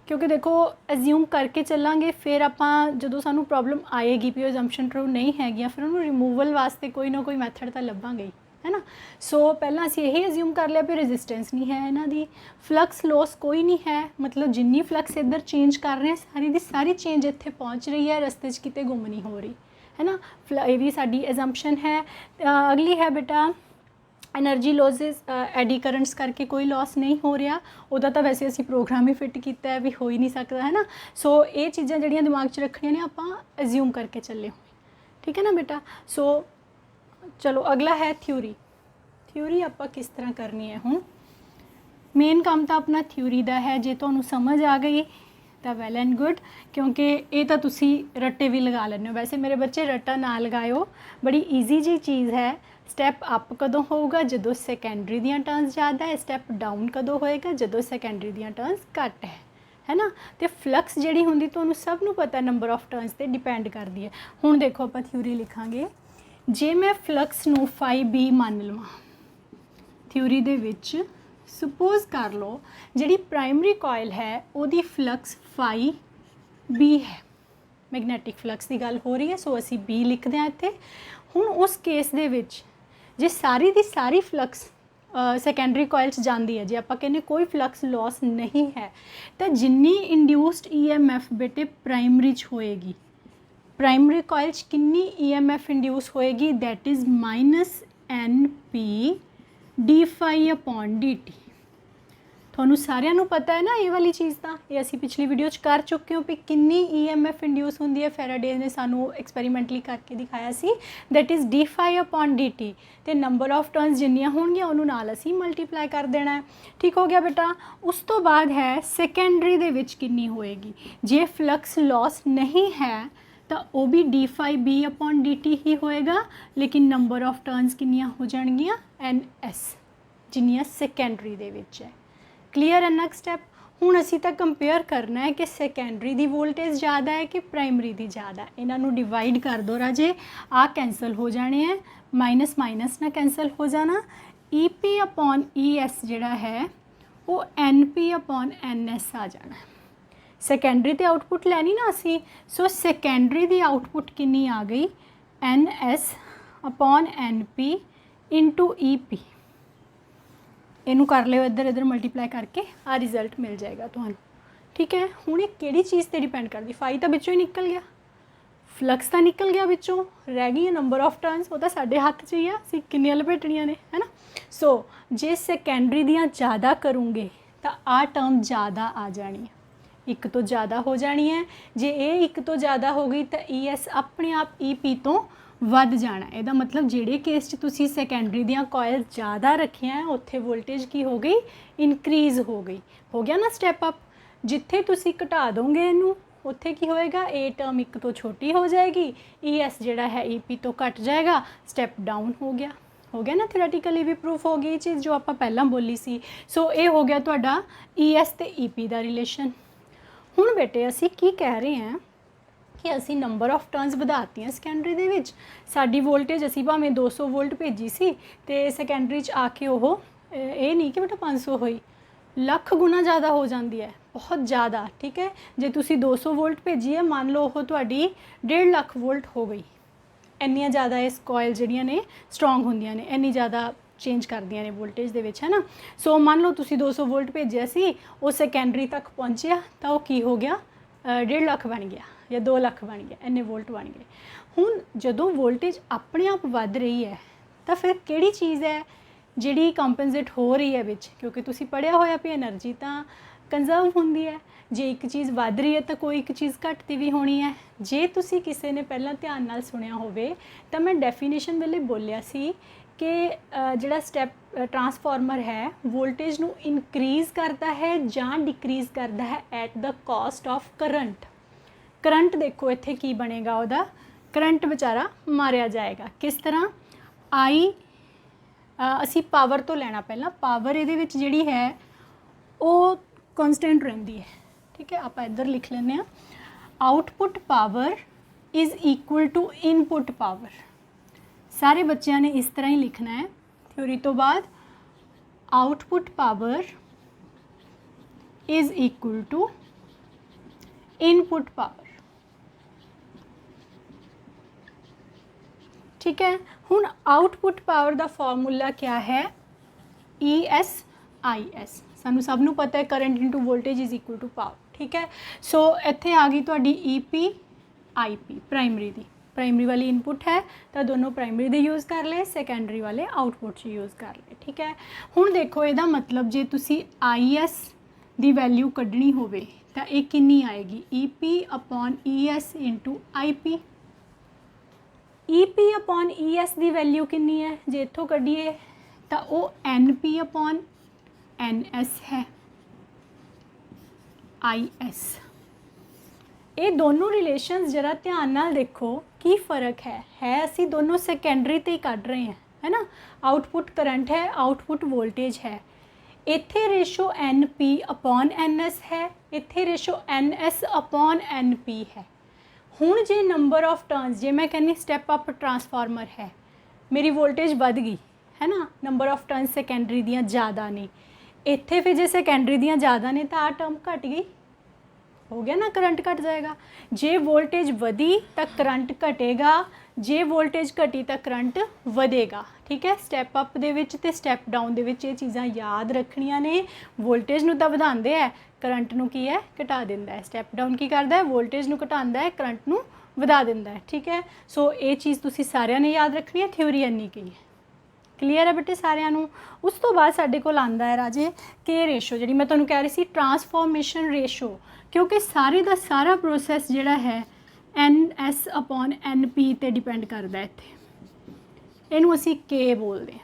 क्योंकि देखो एज्यूम करके चलांगे फिर आपां जदों सानूं प्रॉब्लम आएगी भी एजम्पशन ट्रू नहीं हैगियां फिर उहनूं रिमूवल वास्ते कोई ना कोई मैथड तां लभांगे ही, है ना। सो पहला असीं यही एज्यूम कर लिया भी रेजिस्टेंस नहीं है इन्हां दी, फ्लक्स लॉस कोई नहीं है, मतलब जिन्नी फ्लक्स इधर चेंज कर रहे हैं सारी दी सारी चेंज इत्थे पहुंच रही है, रस्ते च किते गुम नहीं हो रही, है ना। ये भी साडी एजम्पशन है। अगली है बेटा एनर्जी लॉसेस, एडी करंट्स करके कोई लॉस नहीं हो रहा, उहदा तां वैसे असीं प्रोग्राम ही फिट किया है भी हो ही नहीं सकता, है ना। सो ये चीज़ां जिहड़ियां दिमाग च रखनियां ने आपां एज्यूम करके चले हुए, ठीक है ना बेटा। सो चलो अगला है थ्योरी। थ्योरी आपां किस तरह करनी है हुण। मेन काम तो अपना थ्योरी का है, जे तुहानूं समझ आ गई तो वैल एंड गुड, क्योंकि ये तो तुसी रट्टे भी लगा लेने हो। वैसे मेरे बच्चे रट्टा ना लगाओ, बड़ी ईजी जी चीज़ है। स्टैप अप कदों होगा जदों सैकेंडरी दियां टर्न्स ज़्यादा है, स्टैप डाउन कदों होएगा जदों सैकेंडरी दियां टर्न्स घट है ना। तो फ्लक्स जिहड़ी हुंदी तुहानूं सब नूं पता नंबर ऑफ टर्न्स ते डिपेंड करदी है। हुण देखो आपां थ्योरी लिखांगे। जे मैं फ्लक्स नूं फाई बी मान लवां, थ्योरी दे विच सुपोज कर लो जिहड़ी प्राइमरी कॉइल है उहदी फ्लक्स फाई बी है, मैगनैटिक फ्लक्स की गल हो रही है, सो असी बी लिखते हैं इत्थे। हुण उस केस दे विच जे सारी दी सारी फ्लक्स सैकेंडरी कॉइल च जांदी है, जे आपां कहने कोई फ्लक्स लॉस नहीं है, तो जिन्नी इंड्यूस्ड EMF बेटे प्राइमरी च होएगी, प्राइमरी कॉइल च किन्नी EMF इंड्यूस होएगी, दैट इज़ -NP d∅/dt। ਤੁਹਾਨੂੰ ਸਾਰਿਆਂ ਨੂੰ ਪਤਾ ਹੈ ਨਾ ਇਹ ਵਾਲੀ ਚੀਜ਼ ਤਾਂ, ਇਹ ਅਸੀਂ ਪਿਛਲੀ ਵੀਡੀਓ 'ਚ ਕਰ ਚੁੱਕੇ ਹਾਂ ਵੀ ਕਿੰਨੀ EMF ਇੰਡਿਊਸ ਹੁੰਦੀ ਹੈ। ਫੈਰਾਡੇ ਨੇ ਸਾਨੂੰ ਐਕਸਪੈਰੀਮੈਂਟਲੀ ਕਰਕੇ ਦਿਖਾਇਆ ਸੀ, ਦੈਟ ਇਜ਼ d∅/dt, ਅਤੇ ਨੰਬਰ ਆਫ ਟਰਨਸ ਜਿੰਨੀਆਂ ਹੋਣਗੀਆਂ ਉਹਨੂੰ ਨਾਲ ਅਸੀਂ ਮਲਟੀਪਲਾਈ ਕਰ ਦੇਣਾ ਹੈ। ਠੀਕ ਹੋ ਗਿਆ ਬੇਟਾ। ਉਸ ਤੋਂ ਬਾਅਦ ਹੈ ਸੈਕੰਡਰੀ ਦੇ ਵਿੱਚ ਕਿੰਨੀ ਹੋਏਗੀ। ਜੇ ਫਲਕਸ ਲॉस नहीं है तो वो भी d∅b/dt ही होएगा, लेकिन नंबर ऑफ टर्न्स किन्नियां हो जाएंगियां NS जिन्नियां सैकेंडरी दे विच है। क्लीयर है। नेक्स्ट स्टैप हुण असीं तां कंपेयर करना है कि सैकेंडरी दी वोल्टेज ज़्यादा है कि प्राइमरी दी ज़्यादा। इन्हां नूं डिवाइड कर दो राजे, आ कैंसल हो जाने हैं, माइनस माइनस ना कैंसल हो जाना। EP/ES जिहड़ा है वो NP/NS आ जाना है। सैकेंडरी ते आउटपुट लैनी ना असी, सो सैकेंडरी दी आउटपुट किन्नी आ गई NS/NP × EP। ਇਹਨੂੰ ਕਰ ਲਿਓ ਇੱਧਰ ਇੱਧਰ ਮਲਟੀਪਲਾਈ ਕਰਕੇ ਆ ਰਿਜ਼ਲਟ ਮਿਲ ਜਾਏਗਾ ਤੁਹਾਨੂੰ। ਠੀਕ ਹੈ, ਹੁਣ ਇਹ ਕਿਹੜੀ ਚੀਜ਼ ਤੇ ਡਿਪੈਂਡ ਕਰਦੀ, ਫਾਈ ਤਾਂ ਵਿੱਚੋਂ ਹੀ ਨਿਕਲ ਗਿਆ, ਫਲਕਸ ਤਾਂ ਨਿਕਲ ਗਿਆ ਵਿੱਚੋਂ, ਰਹਿ ਗਈ ਨੰਬਰ ਆਫ ਟਰਨਸ, ਉਹ ਤਾਂ ਸਾਡੇ ਹੱਥ 'ਚ ਹੀ ਆ, ਅਸੀਂ ਕਿੰਨੀਆਂ ਲਪੇਟਣੀਆਂ ਨੇ, ਹੈ ਨਾ। ਸੋ ਜੇ ਸੈਕੰਡਰੀ ਦੀਆਂ ਜ਼ਿਆਦਾ ਕਰੂੰਗੇ ਤਾਂ ਆਹ ਟਰਮ ਜ਼ਿਆਦਾ ਆ ਜਾਣੀ ਹੈ, ਇੱਕ ਤੋਂ ਜ਼ਿਆਦਾ ਹੋ ਜਾਣੀ ਹੈ। ਜੇ ਇਹ ਇੱਕ ਤੋਂ ਜ਼ਿਆਦਾ ਹੋ ਗਈ ਤਾਂ ES ਆਪਣੇ ਆਪ EP ਤੋਂ ਵੱਧ ਜਾਣਾ। ਇਹਦਾ ਮਤਲਬ ਜਿਹੜੇ ਕੇਸ 'ਚ ਤੁਸੀਂ ਸੈਕੰਡਰੀ ਦੀਆਂ ਕੋਇਲ ਜ਼ਿਆਦਾ ਰੱਖੀਆਂ ਉੱਥੇ ਵੋਲਟੇਜ ਕੀ ਹੋ ਗਈ, ਇਨਕਰੀਜ਼ ਹੋ ਗਈ, ਹੋ ਗਿਆ ਨਾ ਸਟੈਪ ਅਪ। ਜਿੱਥੇ ਤੁਸੀਂ ਘਟਾ ਦੋਗੇ ਇਹਨੂੰ ਉੱਥੇ ਕੀ ਹੋਏਗਾ, ਇਹ ਟਰਮ ਇੱਕ ਤੋਂ ਛੋਟੀ ਹੋ ਜਾਏਗੀ, ES ਜਿਹੜਾ ਹੈ EP ਤੋਂ ਘਟ ਜਾਏਗਾ, ਸਟੈਪ ਡਾਊਨ ਹੋ ਗਿਆ ਨਾ। ਥਿਓਰੈਟੀਕਲੀ ਵੀ ਪ੍ਰੂਫ ਹੋ ਗਈ ਇਹ ਚੀਜ਼ ਜੋ ਆਪਾਂ ਪਹਿਲਾਂ ਬੋਲੀ ਸੀ। ਸੋ ਇਹ ਹੋ ਗਿਆ ਤੁਹਾਡਾ ES ਤੇ EP ਦਾ ਰਿਲੇਸ਼ਨ। ਹੁਣ ਬੇਟੇ ਅਸੀਂ ਕੀ ਕਹਿ ਰਹੇ ਹਾਂ ਕਿ ਅਸੀਂ ਨੰਬਰ ਆਫ ਟਰਨਸ ਵਧਾਤੀਆਂ ਸੈਕੰਡਰੀ ਦੇ ਵਿੱਚ, ਸਾਡੀ ਵੋਲਟੇਜ ਅਸੀਂ ਭਾਵੇਂ 200 ਵੋਲਟ ਭੇਜੀ ਸੀ ਤੇ ਸੈਕੰਡਰੀ 'ਚ ਆ ਕੇ ਉਹ ਇਹ ਨਹੀਂ ਕਿ ਬੇਟਾ 500 ਹੋਈ, ਲੱਖ ਗੁਣਾ ਜ਼ਿਆਦਾ ਹੋ ਜਾਂਦੀ ਹੈ, ਬਹੁਤ ਜ਼ਿਆਦਾ। ਠੀਕ ਹੈ, ਜੇ ਤੁਸੀਂ 200 ਵੋਲਟ ਭੇਜੀ ਹੈ, ਮੰਨ ਲਓ ਉਹ ਤੁਹਾਡੀ 1.5 ਲੱਖ ਵੋਲਟ ਹੋ ਗਈ, ਇੰਨੀਆਂ ਜ਼ਿਆਦਾ ਇਸ ਕੋਇਲ ਜਿਹੜੀਆਂ ਨੇ ਸਟਰੋਂਗ ਹੁੰਦੀਆਂ ਨੇ, ਇੰਨੀ ਜ਼ਿਆਦਾ ਚੇਂਜ ਕਰਦੀਆਂ ਨੇ ਵੋਲਟੇਜ ਦੇ ਵਿੱਚ, ਹੈ ਨਾ। ਸੋ ਮੰਨ ਲਓ ਤੁਸੀਂ 200 ਵੋਲਟ ਭੇਜਿਆ ਸੀ, ਉਹ ਸੈਕੰਡਰੀ ਤੱਕ ਪਹੁੰਚਿਆ ਤਾਂ ਉਹ ਕੀ ਹੋ ਗਿਆ, 1.5 ਲੱਖ ਬਣ ਗਿਆ ਜਾਂ 2 ਲੱਖ ਬਣ ਗਿਆ, ਇੰਨੇ ਵੋਲਟ ਬਣ ਗਏ। ਹੁਣ ਜਦੋਂ ਵੋਲਟੇਜ ਆਪਣੇ ਆਪ ਵੱਧ ਰਹੀ ਹੈ ਤਾਂ ਫਿਰ ਕਿਹੜੀ ਚੀਜ਼ ਹੈ ਜਿਹੜੀ ਕੰਪਨਸੇਟ ਹੋ ਰਹੀ ਹੈ ਵਿੱਚ, ਕਿਉਂਕਿ ਤੁਸੀਂ ਪੜ੍ਹਿਆ ਹੋਇਆ ਵੀ એનર્ਜੀ ਤਾਂ ਕੰਜ਼ਰਵ ਹੁੰਦੀ ਹੈ। ਜੇ ਇੱਕ ਚੀਜ਼ ਵੱਧ ਰਹੀ ਹੈ ਤਾਂ ਕੋਈ ਇੱਕ ਚੀਜ਼ ਘਟਦੀ ਵੀ ਹੋਣੀ ਹੈ। ਜੇ ਤੁਸੀਂ ਕਿਸੇ ਨੇ ਪਹਿਲਾਂ ਧਿਆਨ ਨਾਲ ਸੁਣਿਆ ਹੋਵੇ ਤਾਂ ਮੈਂ ਡੈਫੀਨੇਸ਼ਨ ਵੇਲੇ ਬੋਲਿਆ ਸੀ ਕਿ ਜਿਹੜਾ ਸਟੈਪ ਟਰਾਂਸਫਾਰਮਰ ਹੈ ਵੋਲਟੇਜ ਨੂੰ ਇਨਕਰੀਜ਼ ਕਰਦਾ ਹੈ ਜਾਂ ਡਿਕਰੀਜ਼ ਕਰਦਾ ਹੈ at the caste of current. Current ਦੇਖੋ ਇੱਥੇ ਕੀ ਬਣੇਗਾ, ਉਹਦਾ ਕਰੰਟ ਵਿਚਾਰਾ ਮਾਰਿਆ ਜਾਏਗਾ। ਕਿਸ ਤਰ੍ਹਾਂ, ਅਸੀਂ ਪਾਵਰ ਤੋਂ ਲੈਣਾ ਪਹਿਲਾਂ, ਪਾਵਰ ਇਹਦੇ ਵਿੱਚ ਜਿਹੜੀ ਹੈ ਉਹ ਕਨਸਟੈਂਟ ਰਹਿੰਦੀ ਹੈ। ਠੀਕ ਹੈ, ਆਪਾਂ ਇੱਧਰ ਲਿਖ ਲੈਂਦੇ ਹਾਂ, output power is equal to input power. ਸਾਰੇ ਬੱਚਿਆਂ ਨੇ ਇਸ ਤਰ੍ਹਾਂ ਹੀ ਲਿਖਣਾ ਹੈ ਥਿਊਰੀ ਤੋਂ ਬਾਅਦ, output power is equal to input power. ਠੀਕ ਹੈ, ਹੁਣ ਆਊਟਪੁੱਟ ਪਾਵਰ ਦਾ ਫਾਰਮੂਲਾ ਕਿਆ ਹੈ, ES/IS। ਸਾਨੂੰ ਸਭ ਨੂੰ ਪਤਾ ਹੈ current into voltage is equal to power. ਠੀਕ ਹੈ, ਸੋ ਇੱਥੇ ਆ ਗਈ ਤੁਹਾਡੀ EP/IP, ਪ੍ਰਾਇਮਰੀ ਦੀ, ਪ੍ਰਾਇਮਰੀ ਵਾਲੀ ਇਨਪੁਟ ਹੈ ਤਾਂ ਦੋਨੋਂ ਪ੍ਰਾਇਮਰੀ ਦੇ ਯੂਜ਼ ਕਰ ਲਏ, ਸੈਕੰਡਰੀ ਵਾਲੇ ਆਊਟਪੁੱਟ 'ਚ ਯੂਜ਼ ਕਰ ਲਏ। ਠੀਕ ਹੈ, ਹੁਣ ਦੇਖੋ ਇਹਦਾ ਮਤਲਬ ਜੇ ਤੁਸੀਂ IS ਦੀ ਵੈਲਿਊ ਕੱਢਣੀ ਹੋਵੇ ਤਾਂ ਇਹ ਕਿੰਨੀ ਆਏਗੀ, EP/ES ਇੰਟੂ IP। EP/ES ਦੀ ਵੈਲਿਊ ਕਿੰਨੀ ਹੈ, ਜੇ ਇੱਥੋਂ ਕੱਢੀਏ ਤਾਂ ਉਹ NP/NS ਹੈ, IS। ਇਹ ਦੋਨੋਂ ਰਿਲੇਸ਼ਨਸ ਜਰਾ ਧਿਆਨ ਨਾਲ ਦੇਖੋ ਕੀ ਫ਼ਰਕ ਹੈ ਅਸੀਂ ਦੋਨੋਂ ਸੈਕੰਡਰੀ ਤੇ ਹੀ ਕੱਢ ਰਹੇ ਹਾਂ, ਹੈ ਨਾ। ਆਊਟਪੁੱਟ ਕਰੰਟ ਹੈ, ਆਊਟਪੁੱਟ ਵੋਲਟੇਜ ਹੈ। ਇੱਥੇ ਰੇਸ਼ੋ NP/NS ਹੈ, ਇੱਥੇ ਰੇਸ਼ੋ NS/NP ਹੈ। ਹੁਣ ਜੇ ਨੰਬਰ ਆਫ ਟਰਨਸ, ਜੇ ਮੈਂ ਕਹਿੰਦੀ ਸਟੈਪ ਅਪ ਟਰਾਂਸਫਾਰਮਰ ਹੈ, ਮੇਰੀ ਵੋਲਟੇਜ ਵੱਧ ਗਈ, ਹੈ ਨਾ, ਨੰਬਰ ਆਫ ਟਰਨਸ ਸੈਕੰਡਰੀ ਦੀਆਂ ਜ਼ਿਆਦਾ ਨੇ, ਇੱਥੇ ਫਿਰ ਜੇ ਸੈਕੰਡਰੀ ਦੀਆਂ ਜ਼ਿਆਦਾ ਨੇ ਤਾਂ ਆਹ ਟਰਮ ਘਟ ਗਈ, ਹੋ ਗਿਆ ਨਾ, ਕਰੰਟ ਘਟ ਜਾਏਗਾ। ਜੇ ਵੋਲਟੇਜ ਵਧੀ ਤਾਂ ਕਰੰਟ ਘਟੇਗਾ, ਜੇ ਵੋਲਟੇਜ ਘਟੀ ਤਾਂ ਕਰੰਟ ਵਧੇਗਾ। ਠੀਕ ਹੈ, ਸਟੈਪ ਅਪ ਦੇ ਵਿੱਚ ਤੇ ਸਟੈਪ ਡਾਊਨ ਦੇ ਵਿੱਚ ਇਹ ਚੀਜ਼ਾਂ ਯਾਦ ਰੱਖਣੀਆਂ ਨੇ। ਵੋਲਟੇਜ ਨੂੰ ਤਾਂ ਵਧਾਉਂਦੇ ਹੈ, ਕਰੰਟ ਨੂੰ ਕੀ ਹੈ, ਘਟਾ ਦਿੰਦਾ ਹੈ। ਸਟੈਪ ਡਾਊਨ ਕੀ ਕਰਦਾ ਹੈ, ਵੋਲਟੇਜ ਨੂੰ ਘਟਾਉਂਦਾ ਹੈ, ਕਰੰਟ ਨੂੰ ਵਧਾ ਦਿੰਦਾ ਹੈ। ਠੀਕ ਹੈ, ਸੋ ਇਹ ਚੀਜ਼ ਤੁਸੀਂ ਸਾਰਿਆਂ ਨੇ ਯਾਦ ਰੱਖਣੀ ਹੈ, ਥਿਊਰੀ ਇੰਨੀ ਕੀ ਹੈ। ਕਲੀਅਰ ਹੈ ਬੇਟੇ ਸਾਰਿਆਂ ਨੂੰ। ਉਸ ਤੋਂ ਬਾਅਦ ਸਾਡੇ ਕੋਲ ਆਉਂਦਾ ਹੈ ਰਾਜੇ ਕੇ ਰੇਸ਼ੋ, ਜਿਹੜੀ ਮੈਂ ਤੁਹਾਨੂੰ ਕਹਿ ਰਹੀ ਸੀ ਟਰਾਂਸਫਾਰਮੇਸ਼ਨ ਰੇਸ਼ੋ, ਕਿਉਂਕਿ ਸਾਰੇ ਦਾ ਸਾਰਾ ਪ੍ਰੋਸੈਸ ਜਿਹੜਾ ਹੈ NS/NP ਤੇ ਡਿਪੈਂਡ ਕਰਦਾ। ਇੱਥੇ ਇਹਨੂੰ ਅਸੀਂ K ਬੋਲਦੇ ਹਾਂ।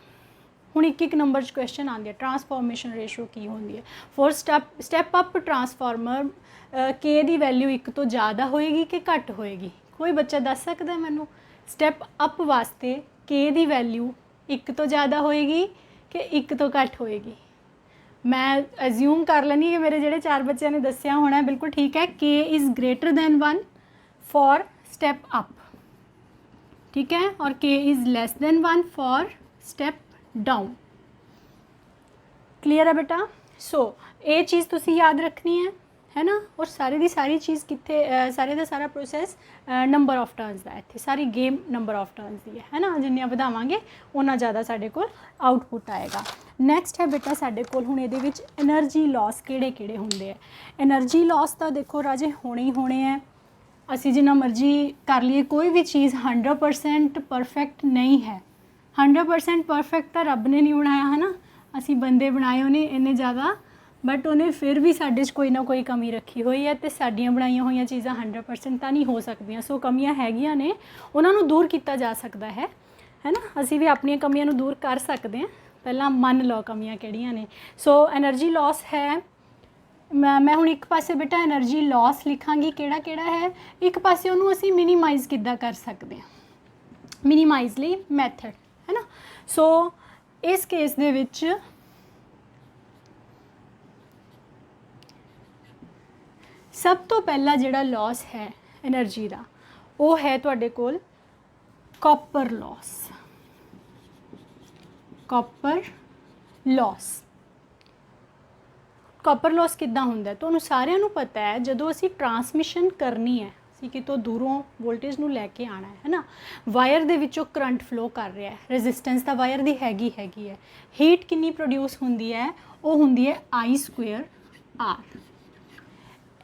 ਹੁਣ ਇੱਕ ਇੱਕ ਨੰਬਰ 'ਚ ਕੁਐਸਚਨ ਆਉਂਦੇ ਆ, ਟਰਾਂਸਫਾਰਮੇਸ਼ਨ ਰੇਸ਼ੋ ਕੀ ਹੁੰਦੀ ਹੈ। For step up transformer K ਦੀ ਵੈਲਿਊ 1 ਤੋਂ ਜ਼ਿਆਦਾ ਹੋਏਗੀ ਕਿ ਘੱਟ ਹੋਏਗੀ, ਕੋਈ ਬੱਚਾ ਦੱਸ ਸਕਦਾ ਮੈਨੂੰ। ਸਟੈਪ ਅਪ ਵਾਸਤੇ K ਦੀ ਵੈਲਿਊ 1 ਤੋਂ ਜ਼ਿਆਦਾ ਹੋਏਗੀ ਕਿ 1 ਤੋਂ ਘੱਟ ਹੋਏਗੀ। ਮੈਂ ਅਜ਼ਿਊਮ ਕਰ ਲੈਂਦੀ ਕਿ ਮੇਰੇ ਜਿਹੜੇ 4 ਬੱਚਿਆਂ ਨੇ ਦੱਸਿਆ ਹੋਣਾ ਬਿਲਕੁਲ ਠੀਕ ਹੈ। K is greater then 1 for step up, ठीक है, और K is less than 1 for step down. Clear है बेटा। सो ये चीज़ तुसी याद रखनी है ना। और सारी दी सारी चीज़ कितने सारे दा सारा प्रोसैस नंबर ऑफ टर्न्स का इत्थे सारी गेम नंबर ऑफ टर्न्स की है ना। जिन्नियां वधावांगे उन्ना ज़्यादा साडे कोल आउटपुट आएगा। ਨੈਕਸਟ ਹੈ ਬੇਟਾ ਸਾਡੇ ਕੋਲ ਹੁਣ ਇਹਦੇ ਵਿੱਚ એનર્ਜੀ ਲਾਸ ਕਿਹੜੇ ਹੁੰਦੇ ਆ। એનર્ਜੀ ਲਾਸ ਤਾਂ ਦੇਖੋ ਰਾਜੇ ਹੋਣੇ ਹੀ ਹੋਣੇ ਹੈ। ਅਸੀਂ ਜਿੰਨਾ ਮਰਜ਼ੀ ਕਰ ਲਈਏ ਕੋਈ ਵੀ ਚੀਜ਼ 100% ਪਰਫੈਕਟ ਨਹੀਂ ਹੈ। 100% ਪਰਫੈਕਟ ਤਾਂ ਰੱਬ ਨੇ ਨਹੀਂ ਬਣਾਇਆ ਹੈ ਨਾ, ਅਸੀਂ ਬੰਦੇ ਬਣਾਏ ਉਹਨੇ ਇੰਨੇ ਜ਼ਿਆਦਾ, ਬਟ ਉਹਨੇ ਫਿਰ ਵੀ ਸਾਡੇ 'ਚ ਕੋਈ ਨਾ ਕੋਈ ਕਮੀ ਰੱਖੀ ਹੋਈ ਹੈ ਅਤੇ ਸਾਡੀਆਂ ਬਣਾਈਆਂ ਹੋਈਆਂ ਚੀਜ਼ਾਂ 100% ਤਾਂ ਨਹੀਂ ਹੋ ਸਕਦੀਆਂ। ਸੋ ਕਮੀਆਂ ਹੈਗੀਆਂ ਨੇ, ਉਹਨਾਂ ਨੂੰ ਦੂਰ ਕੀਤਾ ਜਾ ਸਕਦਾ ਹੈ ਨਾ। ਅਸੀਂ ਵੀ ਆਪਣੀਆਂ ਕਮੀਆਂ ਨੂੰ ਦੂਰ ਕਰ ਸਕਦੇ ਹਾਂ, ਪਹਿਲਾਂ ਮੰਨ ਲਓ ਕਮੀਆਂ ਕਿਹੜੀਆਂ ਨੇ। ਸੋ એનર્ਜੀ ਲਾਸ ਹੈ। ਮੈਂ ਹੁਣ ਇੱਕ ਪਾਸੇ ਬੇਟਾ એનર્ਜੀ ਲਾਸ ਲਿਖਾਂਗੀ ਕਿਹੜਾ ਹੈ, ਇੱਕ ਪਾਸੇ ਉਹਨੂੰ ਅਸੀਂ ਮਿਨੀਮਾਈਜ਼ ਕਿੱਦਾਂ ਕਰ ਸਕਦੇ ਹਾਂ, ਮਿਨੀਮਾਈਜ਼ ਲਈ ਮੈਥਡ ਹੈ ਨਾ। ਸੋ ਇਸ ਕੇਸ ਦੇ ਵਿੱਚ ਸਭ ਤੋਂ ਪਹਿਲਾ ਜਿਹੜਾ ਲਾਸ ਹੈ એનર્ਜੀ ਦਾ ਉਹ ਹੈ ਤੁਹਾਡੇ ਕੋਲ copper loss. Copper loss, copper loss ਕਿੱਦਾਂ ਹੁੰਦਾ ਤੁਹਾਨੂੰ ਸਾਰਿਆਂ ਨੂੰ ਪਤਾ ਹੈ। ਜਦੋਂ ਅਸੀਂ ਟਰਾਂਸਮਿਸ਼ਨ ਕਰਨੀ ਹੈ, ਅਸੀਂ ਕਿਤੋਂ ਦੂਰੋਂ ਵੋਲਟੇਜ ਨੂੰ ਲੈ ਕੇ ਆਉਣਾ ਹੈ ਨਾ, ਵਾਇਰ ਦੇ ਵਿੱਚੋਂ ਕਰੰਟ ਫਲੋ ਕਰ ਰਿਹਾ ਹੈ, ਰੈਜ਼ਿਸਟੈਂਸ ਤਾਂ ਵਾਇਰ ਦੀ ਹੈਗੀ ਹੈ। ਹੀਟ ਕਿੰਨੀ ਪ੍ਰੋਡਿਊਸ ਹੁੰਦੀ ਹੈ, ਉਹ ਹੁੰਦੀ ਹੈ I² R।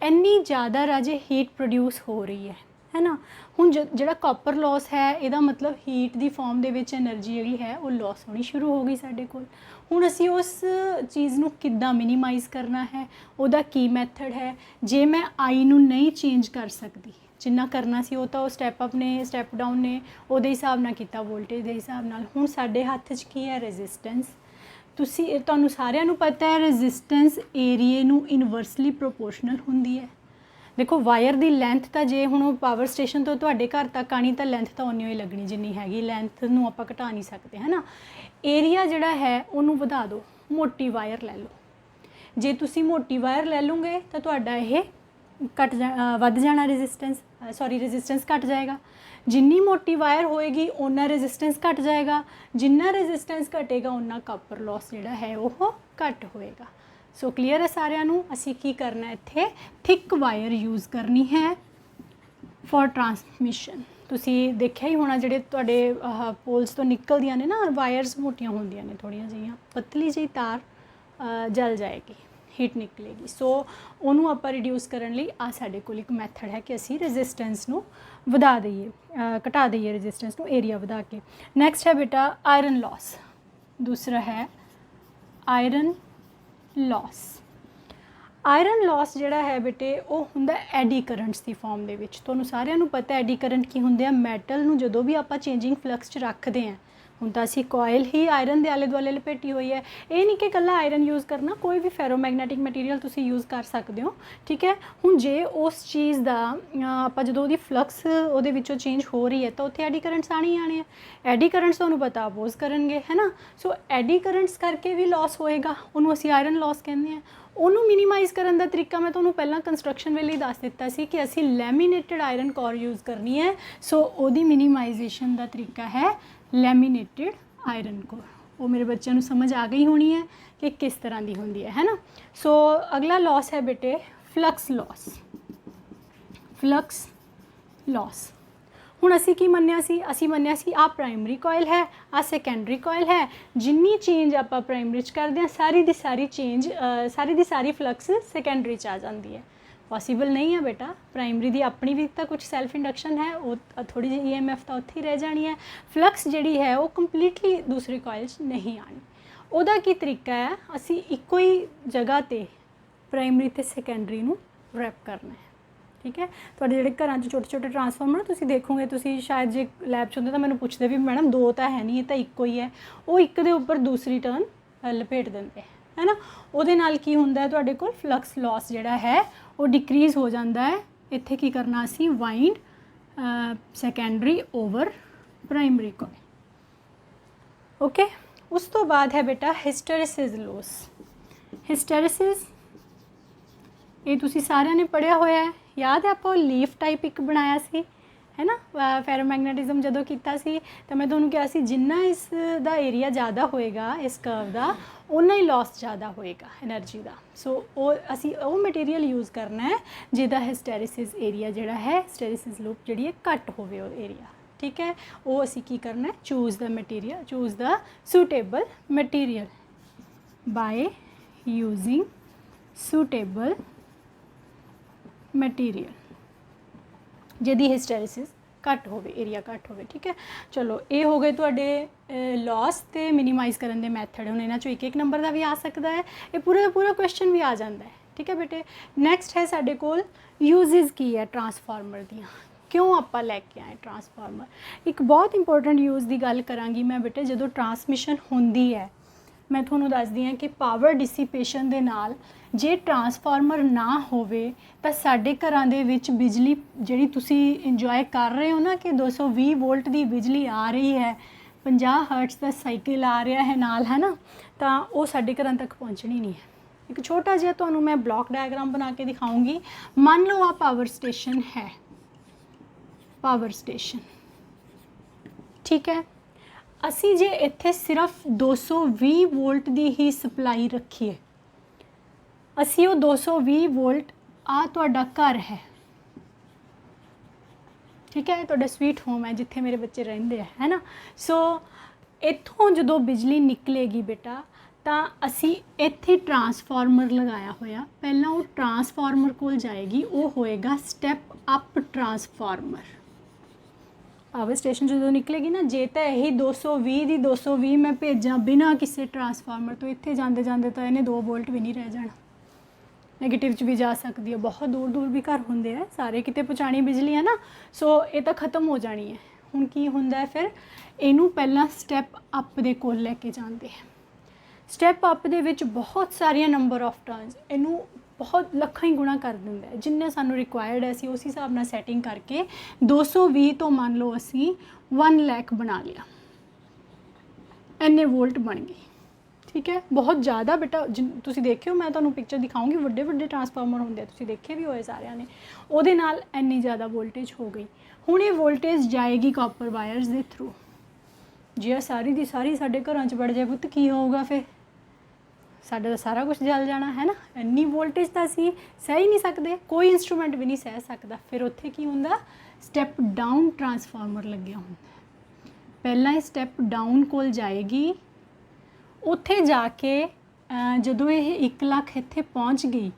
ਇੰਨੀ ਜ਼ਿਆਦਾ ਰਾਜੇ ਹੀਟ ਪ੍ਰੋਡਿਊਸ ਹੋ ਰਹੀ ਹੈ ਨਾ। ਹੁਣ ਜਿਹੜਾ ਕਾਪਰ ਲਾਸ ਹੈ ਇਹਦਾ ਮਤਲਬ ਹੀਟ ਦੀ ਫਾਰਮ ਦੇ ਵਿੱਚ એનર્ਜੀ ਜਿਹੜੀ ਹੈ ਉਹ ਲਾਸ ਹੋਣੀ ਸ਼ੁਰੂ ਹੋ ਗਈ ਸਾਡੇ ਕੋਲ। ਹੁਣ ਅਸੀਂ ਉਸ ਚੀਜ਼ ਨੂੰ ਕਿੱਦਾਂ ਮਿਨੀਮਾਈਜ਼ ਕਰਨਾ ਹੈ, ਉਹਦਾ ਕੀ ਮੈਥਡ ਹੈ। ਜੇ ਮੈਂ I ਨੂੰ ਨਹੀਂ ਚੇਂਜ ਕਰ ਸਕਦੀ, ਜਿੰਨਾ ਕਰਨਾ ਸੀ ਉਹ ਤਾਂ ਉਹ ਸਟੈਪ ਅਪ ਨੇ ਸਟੈਪ ਡਾਊਨ ਨੇ ਉਹਦੇ ਹਿਸਾਬ ਨਾਲ ਕੀਤਾ, ਵੋਲਟੇਜ ਦੇ ਹਿਸਾਬ ਨਾਲ। ਹੁਣ ਸਾਡੇ ਹੱਥ 'ਚ ਕੀ ਹੈ, ਰੈਜ਼ਿਸਟੈਂਸ। ਤੁਹਾਨੂੰ ਸਾਰਿਆਂ ਨੂੰ ਪਤਾ ਹੈ ਰੈਜ਼ਿਸਟੈਂਸ ਏਰੀਏ ਨੂੰ ਇਨਵਰਸਲੀ ਪ੍ਰੋਪੋਰਸ਼ਨਲ ਹੁੰਦੀ ਹੈ। ਦੇਖੋ ਵਾਇਰ ਦੀ ਲੈਂਥ ਤਾਂ ਜੇ ਹੁਣ ਉਹ ਪਾਵਰ ਸਟੇਸ਼ਨ ਤੋਂ ਤੁਹਾਡੇ ਘਰ ਤੱਕ ਆਣੀ ਤਾਂ ਲੈਂਥ ਤਾਂ ਉਨੀ ਹੀ ਲੱਗਣੀ ਜਿੰਨੀ ਹੈਗੀ, ਲੈਂਥ ਨੂੰ ਆਪਾਂ ਘਟਾ ਨਹੀਂ ਸਕਦੇ ਹੈ ਨਾ। ਏਰੀਆ ਜਿਹੜਾ ਹੈ ਉਹਨੂੰ ਵਧਾ ਦਿਓ, ਮੋਟੀ ਵਾਇਰ ਲੈ ਲਓ। ਜੇ ਤੁਸੀਂ ਮੋਟੀ ਵਾਇਰ ਲੈ ਲਓਗੇ ਤਾਂ ਤੁਹਾਡਾ ਇਹ ਵੱਧ ਜਾਣਾ ਰੈਜ਼ਿਸਟੈਂਸ ਘਟ ਜਾਏਗਾ। ਜਿੰਨੀ ਮੋਟੀ ਵਾਇਰ ਹੋਏਗੀ ਓਨਾ ਰੈਜ਼ਿਸਟੈਂਸ ਘਟ ਜਾਏਗਾ, ਜਿੰਨਾ ਰੈਜ਼ਿਸਟੈਂਸ ਘਟੇਗਾ ਓਨਾ ਕਾਪਰ ਲਾਸ ਜਿਹੜਾ ਹੈ ਉਹ ਘੱਟ ਹੋਏਗਾ। ਸੋ ਕਲੀਅਰ ਹੈ ਸਾਰਿਆਂ ਨੂੰ। ਅਸੀਂ ਕੀ ਕਰਨਾ ਇੱਥੇ, ਥਿਕ ਵਾਇਰ ਯੂਜ਼ ਕਰਨੀ ਹੈ ਫॉर ਟਰਾਂਸਮਿਸ਼ਨ। ਤੁਸੀਂ ਦੇਖਿਆ ਹੀ ਹੋਣਾ ਜਿਹੜੇ ਤੁਹਾਡੇ ਪੋਲਸ ਤੋਂ ਨਿਕਲਦੀਆਂ ਨੇ ਨਾ ਵਾਇਰਸ, ਮੋਟੀਆਂ ਹੁੰਦੀਆਂ ਨੇ ਥੋੜ੍ਹੀਆਂ ਜਿਹੀਆਂ, ਪਤਲੀ ਜਿਹੀ ਤਾਰ ਜਲ ਜਾਏਗੀ, ਹੀਟ ਨਿਕਲੇਗੀ। ਸੋ ਉਹਨੂੰ ਆਪਾਂ ਰਿਡਿਊਸ ਕਰਨ ਲਈ ਆ ਸਾਡੇ ਕੋਲ ਇੱਕ ਮੈਥਡ ਹੈ ਕਿ ਅਸੀਂ ਰੈਜ਼ਿਸਟੈਂਸ ਨੂੰ ਵਧਾ ਦਈਏ, ਘਟਾ ਦਈਏ ਰੈਜ਼ਿਸਟੈਂਸ ਨੂੰ ਏਰੀਆ ਵਧਾ ਕੇ। ਨੈਕਸਟ ਹੈ ਬੇਟਾ ਆਇਰਨ ਲਾਸ। ਦੂਸਰਾ ਹੈ ਆਇਰਨ ਲਾਸ। ਆਇਰਨ ਲਾਸ ਜਿਹੜਾ ਹੈ ਬੇਟੇ ਉਹ ਹੁੰਦਾ ਐਡੀ ਕਰੰਟਸ ਦੀ ਫਾਰਮ ਦੇ ਵਿੱਚ। ਤੁਹਾਨੂੰ ਸਾਰਿਆਂ ਨੂੰ ਪਤਾ ਐਡੀ ਕਰੰਟ ਕੀ ਹੁੰਦੇ ਆ। ਮੈਟਲ ਨੂੰ ਜਦੋਂ ਵੀ ਆਪਾਂ ਚੇਂਜਿੰਗ ਫਲਕਸ 'ਚ ਰੱਖਦੇ ਹਾਂ, ਹੁਣ ਤਾਂ ਅਸੀਂ ਕੋਇਲ ਹੀ ਆਇਰਨ ਦੇ ਆਲੇ ਦੁਆਲੇ ਲਪੇਟੀ ਹੋਈ ਹੈ। ਇਹ ਨਹੀਂ ਕਿ ਇਕੱਲਾ ਆਇਰਨ ਯੂਜ਼ ਕਰਨਾ, ਕੋਈ ਵੀ ਫੈਰੋਮੈਗਨੈਟਿਕ ਮਟੀਰੀਅਲ ਤੁਸੀਂ ਯੂਜ਼ ਕਰ ਸਕਦੇ ਹੋ, ਠੀਕ ਹੈ। ਹੁਣ ਜੇ ਉਸ ਚੀਜ਼ ਦਾ ਆਪਾਂ ਜਦੋਂ ਉਹਦੀ ਫਲਕਸ ਉਹਦੇ ਵਿੱਚੋਂ ਚੇਂਜ ਹੋ ਰਹੀ ਹੈ ਤਾਂ ਉੱਥੇ ਐਡੀ ਕਰੰਟਸ ਆਉਣੇ ਹੈ। ਐਡੀ ਕਰੰਟਸ ਤੁਹਾਨੂੰ ਪਤਾ ਅਪੋਜ਼ ਕਰਨਗੇ ਹੈ ਨਾ। ਸੋ ਐਡੀ ਕਰੰਟਸ ਕਰਕੇ ਵੀ ਲਾਸ ਹੋਏਗਾ, ਉਹਨੂੰ ਅਸੀਂ ਆਇਰਨ ਲਾਸ ਕਹਿੰਦੇ ਹਾਂ। ਉਹਨੂੰ ਮਿਨੀਮਾਈਜ਼ ਕਰਨ ਦਾ ਤਰੀਕਾ ਮੈਂ ਤੁਹਾਨੂੰ ਪਹਿਲਾਂ ਕੰਸਟਰਕਸ਼ਨ ਵੇਲੇ ਹੀ ਦੱਸ ਦਿੱਤਾ ਸੀ ਕਿ ਅਸੀਂ ਲੈਮੀਨੇਟਡ ਆਇਰਨ ਕੋਰ ਯੂਜ਼ ਕਰਨੀ ਹੈ। ਸੋ ਉਹਦੀ ਮਿਨੀਮਾਈਜ਼ੇਸ਼ਨ ਦਾ ਤਰੀਕਾ ਹੈ ਲੈਮੀਨੇਟਡ ਆਇਰਨ ਕੋਰ। ਉਹ ਮੇਰੇ ਬੱਚਿਆਂ ਨੂੰ ਸਮਝ ਆ ਗਈ ਹੋਣੀ ਹੈ ਕਿ ਕਿਸ ਤਰ੍ਹਾਂ ਦੀ ਹੁੰਦੀ ਹੈ ਨਾ। ਸੋ ਅਗਲਾ ਲਾਸ ਹੈ ਬੇਟੇ ਫਲਕਸ ਲਾਸ। ਫਲਕਸ ਲਾਸ ਹੁਣ ਅਸੀਂ ਕੀ ਮੰਨਿਆ ਸੀ, ਅਸੀਂ ਮੰਨਿਆ ਸੀ ਆਹ ਪ੍ਰਾਇਮਰੀ ਕੋਇਲ ਹੈ, ਆਹ ਸੈਕੰਡਰੀ ਕੋਇਲ ਹੈ। ਜਿੰਨੀ ਚੇਂਜ ਆਪਾਂ ਪ੍ਰਾਇਮਰੀ 'ਚ ਕਰਦੇ ਹਾਂ ਸਾਰੀ ਦੀ ਸਾਰੀ ਚੇਂਜ ਸਾਰੀ ਦੀ ਸਾਰੀ ਫਲਕਸ ਸੈਕੰਡਰੀ 'ਚ ਆ ਜਾਂਦੀ ਹੈ। ਪੋਸੀਬਲ ਨਹੀਂ ਹੈ ਬੇਟਾ, ਪ੍ਰਾਇਮਰੀ ਦੀ ਆਪਣੀ ਵੀ ਤਾਂ ਕੁਝ ਸੈਲਫ ਇੰਡਕਸ਼ਨ ਹੈ, ਉਹ ਥੋੜ੍ਹੀ ਜਿਹੀ EMF ਤਾਂ ਉੱਥੇ ਹੀ ਰਹਿ ਜਾਣੀ ਹੈ। ਫਲਕਸ ਜਿਹੜੀ ਹੈ ਉਹ ਕੰਪਲੀਟਲੀ ਦੂਸਰੀ ਕੋਇਲ 'ਚ ਨਹੀਂ ਆਣੀ। ਉਹਦਾ ਕੀ ਤਰੀਕਾ ਹੈ, ਅਸੀਂ ਇੱਕੋ ਹੀ ਜਗ੍ਹਾ 'ਤੇ ਪ੍ਰਾਇਮਰੀ ਅਤੇ ਸੈਕੰਡਰੀ ਨੂੰ ਰੈਪ ਕਰਨਾ ਹੈ, ਠੀਕ ਹੈ। ਤੁਹਾਡੇ ਜਿਹੜੇ ਘਰਾਂ 'ਚ ਛੋਟੇ ਛੋਟੇ ਟਰਾਂਸਫਾਰਮਰ ਤੁਸੀਂ ਦੇਖੋਗੇ, ਤੁਸੀਂ ਸ਼ਾਇਦ ਜੇ ਲੈਬ 'ਚ ਹੁੰਦੇ ਤਾਂ ਮੈਨੂੰ ਪੁੱਛਦੇ ਵੀ ਮੈਡਮ ਦੋ ਤਾਂ ਹੈ ਨਹੀਂ, ਇਹ ਤਾਂ ਇੱਕੋ ਹੀ ਹੈ। ਉਹ ਇੱਕ ਦੇ ਉੱਪਰ ਦੂਸਰੀ ਟਰਨ ਲਪੇਟ ਦਿੰਦੇ ਹੈ ਨਾ। ਉਹਦੇ ਨਾਲ ਕੀ ਹੁੰਦਾ ਤੁਹਾਡੇ ਕੋਲ ਫਲਕਸ ਲਾਸ ਜਿਹੜਾ ਹੈ ਉਹ ਡਿਕਰੀਜ਼ ਹੋ ਜਾਂਦਾ ਹੈ। ਇੱਥੇ ਕੀ ਕਰਨਾ ਅਸੀਂ, ਵਾਈਂਡ ਸੈਕੰਡਰੀ ਓਵਰ ਪ੍ਰਾਇਮਰੀ ਕੋਇਲ, ਓਕੇ। ਉਸ ਤੋਂ ਬਾਅਦ ਹੈ ਬੇਟਾ ਹਿਸਟੈਰਿਸਿਸ ਲਾਸ। ਹਿਸਟੈਰਿਸਿਸ ਇਹ ਤੁਸੀਂ ਸਾਰਿਆਂ ਨੇ ਪੜ੍ਹਿਆ ਹੋਇਆ ਹੈ, ਯਾਦ ਹੈ ਆਪਾਂ ਲੀਫ ਟਾਈਪ ਇੱਕ ਬਣਾਇਆ ਸੀ ਹੈ ਨਾ, ਫੈਰੋਮੈਗਨੈਟਿਜ਼ਮ ਜਦੋਂ ਕੀਤਾ ਸੀ ਤਾਂ ਮੈਂ ਤੁਹਾਨੂੰ ਕਿਹਾ ਸੀ ਜਿੰਨਾ ਇਸ ਦਾ ਏਰੀਆ ਜ਼ਿਆਦਾ ਹੋਏਗਾ ਇਸ ਕਰਵ ਦਾ ਉਨਾ ਹੀ ਲਾਸ ਜ਼ਿਆਦਾ ਹੋਏਗਾ એનર્ਜੀ ਦਾ। ਸੋ ਉਹ ਅਸੀਂ ਉਹ ਮਟੀਰੀਅਲ ਯੂਜ਼ ਕਰਨਾ ਹੈ ਜਿਹਦਾ ਹਿਸਟੈਰਿਸਿਸ ਏਰੀਆ ਜਿਹੜਾ ਹੈ, ਹਿਸਟੈਰਿਸਿਸ ਲੂਪ ਜਿਹੜੀ ਹੈ ਘੱਟ ਹੋਵੇ ਉਹ ਏਰੀਆ, ਠੀਕ ਹੈ। ਉਹ ਅਸੀਂ ਕੀ ਕਰਨਾ ਹੈ, choose the material, choose the suitable material. By using suitable material, ਜਿਹਦੀ ਹਿਸਟੈਰੀਸਿਸ ਘੱਟ ਹੋਵੇ, ਏਰੀਆ ਘੱਟ ਹੋਵੇ। ਠੀਕ ਹੈ, ਚਲੋ ਇਹ ਹੋ ਗਏ ਤੁਹਾਡੇ ਲਾਸ ਤੇ ਮਿਨੀਮਾਈਜ਼ ਕਰਨ ਦੇ ਮੈਥਡ। ਹੁਣ ਇਹਨਾਂ 'ਚੋਂ ਇੱਕ ਇੱਕ ਨੰਬਰ ਦਾ ਵੀ ਆ ਸਕਦਾ ਹੈ, ਇਹ ਪੂਰੇ ਦਾ ਪੂਰਾ ਕੁਐਸਚਨ ਵੀ ਆ ਜਾਂਦਾ ਹੈ। ਠੀਕ ਹੈ ਬੇਟੇ, ਨੈਕਸਟ ਹੈ ਸਾਡੇ ਕੋਲ ਯੂਜ਼ਿਸ ਕੀ ਹੈ ਟਰਾਂਸਫਾਰਮਰ ਦੀਆਂ, ਕਿਉਂ ਆਪਾਂ ਲੈ ਕੇ ਆਏ ਟਰਾਂਸਫਾਰਮਰ। ਇੱਕ ਬਹੁਤ ਇੰਪੋਰਟੈਂਟ ਯੂਜ਼ ਦੀ ਗੱਲ ਕਰਾਂਗੀ ਮੈਂ ਬੇਟੇ, ਜਦੋਂ ਟਰਾਂਸਮਿਸ਼ਨ ਹੁੰਦੀ ਹੈ ਮੈਂ ਤੁਹਾਨੂੰ ਦੱਸਦੀ ਹਾਂ ਕਿ ਪਾਵਰ ਡਿਸੀਪੇਸ਼ਨ ਦੇ ਨਾਲ ਜੇ ਟਰਾਂਸਫਾਰਮਰ ਨਾ ਹੋਵੇ ਤਾਂ ਸਾਡੇ ਘਰਾਂ ਦੇ ਵਿੱਚ ਬਿਜਲੀ ਜਿਹੜੀ ਤੁਸੀਂ ਇੰਜੋਏ ਕਰ ਰਹੇ ਹੋ ਨਾ, ਕਿ 220 ਵੋਲਟ ਦੀ ਬਿਜਲੀ ਆ ਰਹੀ ਹੈ, 50 ਹਰਟਜ਼ ਦਾ ਸਾਈਕਲ ਆ ਰਿਹਾ ਹੈ ਨਾਲ, ਹੈ ਨਾ, ਤਾਂ ਉਹ ਸਾਡੇ ਘਰਾਂ ਤੱਕ ਪਹੁੰਚਣੀ ਨਹੀਂ ਹੈ। ਇੱਕ ਛੋਟਾ ਜਿਹਾ ਤੁਹਾਨੂੰ ਮੈਂ ਬਲੌਕ ਡਾਇਗਰਾਮ ਬਣਾ ਕੇ ਦਿਖਾਉਂਗੀ। ਮੰਨ ਲਓ ਆ ਪਾਵਰ ਸਟੇਸ਼ਨ ਹੈ, ਪਾਵਰ ਸਟੇਸ਼ਨ, ਠੀਕ ਹੈ। ਅਸੀਂ ਜੇ ਇੱਥੇ ਸਿਰਫ 220 ਵੋਲਟ ਦੀ ਹੀ ਸਪਲਾਈ ਰੱਖੀਏ, ਅਸੀਂ ਉਹ 220 ਵੋਲਟ, ਆ ਤੁਹਾਡਾ ਘਰ ਹੈ, ਠੀਕ ਹੈ, ਤੁਹਾਡਾ ਸਵੀਟ ਹੋਮ ਹੈ ਜਿੱਥੇ ਮੇਰੇ ਬੱਚੇ ਰਹਿੰਦੇ ਹੈ ਨਾ। ਸੋ ਇੱਥੋਂ ਜਦੋਂ ਬਿਜਲੀ ਨਿਕਲੇਗੀ ਬੇਟਾ, ਤਾਂ ਅਸੀਂ ਇੱਥੇ ਟਰਾਂਸਫਾਰਮਰ ਲਗਾਇਆ ਹੋਇਆ, ਪਹਿਲਾਂ ਉਹ ਟਰਾਂਸਫਾਰਮਰ ਕੋਲ ਜਾਏਗੀ, ਉਹ ਹੋਏਗਾ step up transformer. Power station ਜਦੋਂ ਨਿਕਲੇਗੀ ਨਾ, ਜੇ ਤਾਂ ਇਹੀ 220 ਦੀ 220 ਮੈਂ ਭੇਜਾਂ ਬਿਨਾਂ ਕਿਸੇ ਟਰਾਂਸਫਾਰਮਰ ਤੋਂ, ਇੱਥੇ ਜਾਂਦੇ ਜਾਂਦੇ ਤਾਂ ਇਹਨੇ 2 ਵੋਲਟ ਵੀ ਨਹੀਂ ਰਹਿ ਜਾਣਾ, ਨੈਗੇਟਿਵ 'ਚ ਵੀ ਜਾ ਸਕਦੀ ਹੈ। ਬਹੁਤ ਦੂਰ ਦੂਰ ਵੀ ਘਰ ਹੁੰਦੇ ਆ, ਸਾਰੇ ਕਿਤੇ ਪਹੁੰਚਾਣੀ ਬਿਜਲੀ ਹੈ ਨਾ, ਸੋ ਇਹ ਤਾਂ ਖ਼ਤਮ ਹੋ ਜਾਣੀ ਹੈ। ਹੁਣ ਕੀ ਹੁੰਦਾ ਹੈ ਫਿਰ, ਇਹਨੂੰ ਪਹਿਲਾਂ ਸਟੈਪ ਅਪ ਦੇ ਕੋਲ ਲੈ ਕੇ ਜਾਂਦੇ ਆ। ਸਟੈਪ ਅਪ ਦੇ ਵਿੱਚ ਬਹੁਤ ਸਾਰੀਆਂ ਨੰਬਰ ਆਫ ਟਰਨਸ, ਇਹਨੂੰ ਬਹੁਤ ਲੱਖਾਂ ਹੀ ਗੁਣਾ ਕਰ ਦਿੰਦਾ ਹੈ, ਜਿੰਨੇ ਸਾਨੂੰ ਰਿਕੁਆਇਰਡ ਹੈ ਅਸੀਂ ਉਸ ਹਿਸਾਬ ਨਾਲ ਸੈਟਿੰਗ ਕਰਕੇ 220 ਤੋਂ ਮੰਨ ਲਓ ਅਸੀਂ 1 ਲੱਖ ਬਣਾ ਲਿਆ, ਇੰਨੇ ਵੋਲਟ ਬਣ ਗਏ। ਠੀਕ ਹੈ, ਬਹੁਤ ਜ਼ਿਆਦਾ ਬੇਟਾ, ਤੁਸੀਂ ਦੇਖਿਓ, ਮੈਂ ਤੁਹਾਨੂੰ ਪਿਕਚਰ ਦਿਖਾਉਂਗੀ, ਵੱਡੇ ਵੱਡੇ ਟਰਾਂਸਫਾਰਮਰ ਹੁੰਦੇ ਆ, ਤੁਸੀਂ ਦੇਖੇ ਵੀ ਹੋਏ ਸਾਰਿਆਂ ਨੇ, ਉਹਦੇ ਨਾਲ ਇੰਨੀ ਜ਼ਿਆਦਾ ਵੋਲਟੇਜ ਹੋ ਗਈ। ਹੁਣ ਇਹ ਵੋਲਟੇਜ ਜਾਏਗੀ ਕਾਪਰ ਵਾਇਰਸ ਦੇ ਥਰੂ। ਜੇ ਸਾਰੀ ਦੀ ਸਾਰੀ ਸਾਡੇ ਘਰਾਂ 'ਚ ਵੜ ਜਾਏ ਪੁੱਤ, ਕੀ ਹੋਊਗਾ ਫਿਰ? ਸਾਡਾ ਤਾਂ ਸਾਰਾ ਕੁਝ ਜਲ ਜਾਣਾ ਹੈ ਨਾ। ਇੰਨੀ ਵੋਲਟੇਜ ਤਾਂ ਅਸੀਂ ਸਹਿ ਨਹੀਂ ਸਕਦੇ, ਕੋਈ ਇੰਸਟਰੂਮੈਂਟ ਵੀ ਨਹੀਂ ਸਹਿ ਸਕਦਾ। ਫਿਰ ਉੱਥੇ ਕੀ ਹੁੰਦਾ, ਸਟੈਪ ਡਾਊਨ ਟਰਾਂਸਫਾਰਮਰ ਲੱਗਿਆ ਹੁੰਦਾ। ਪਹਿਲਾਂ ਇਹ ਸਟੈਪ ਡਾਊਨ ਕੋਲ ਜਾਏਗੀ, ਉੱਥੇ ਜਾ ਕੇ ਜਦੋਂ ਇਹ 1 ਲੱਖ ਇੱਥੇ ਪਹੁੰਚ ਗਈ,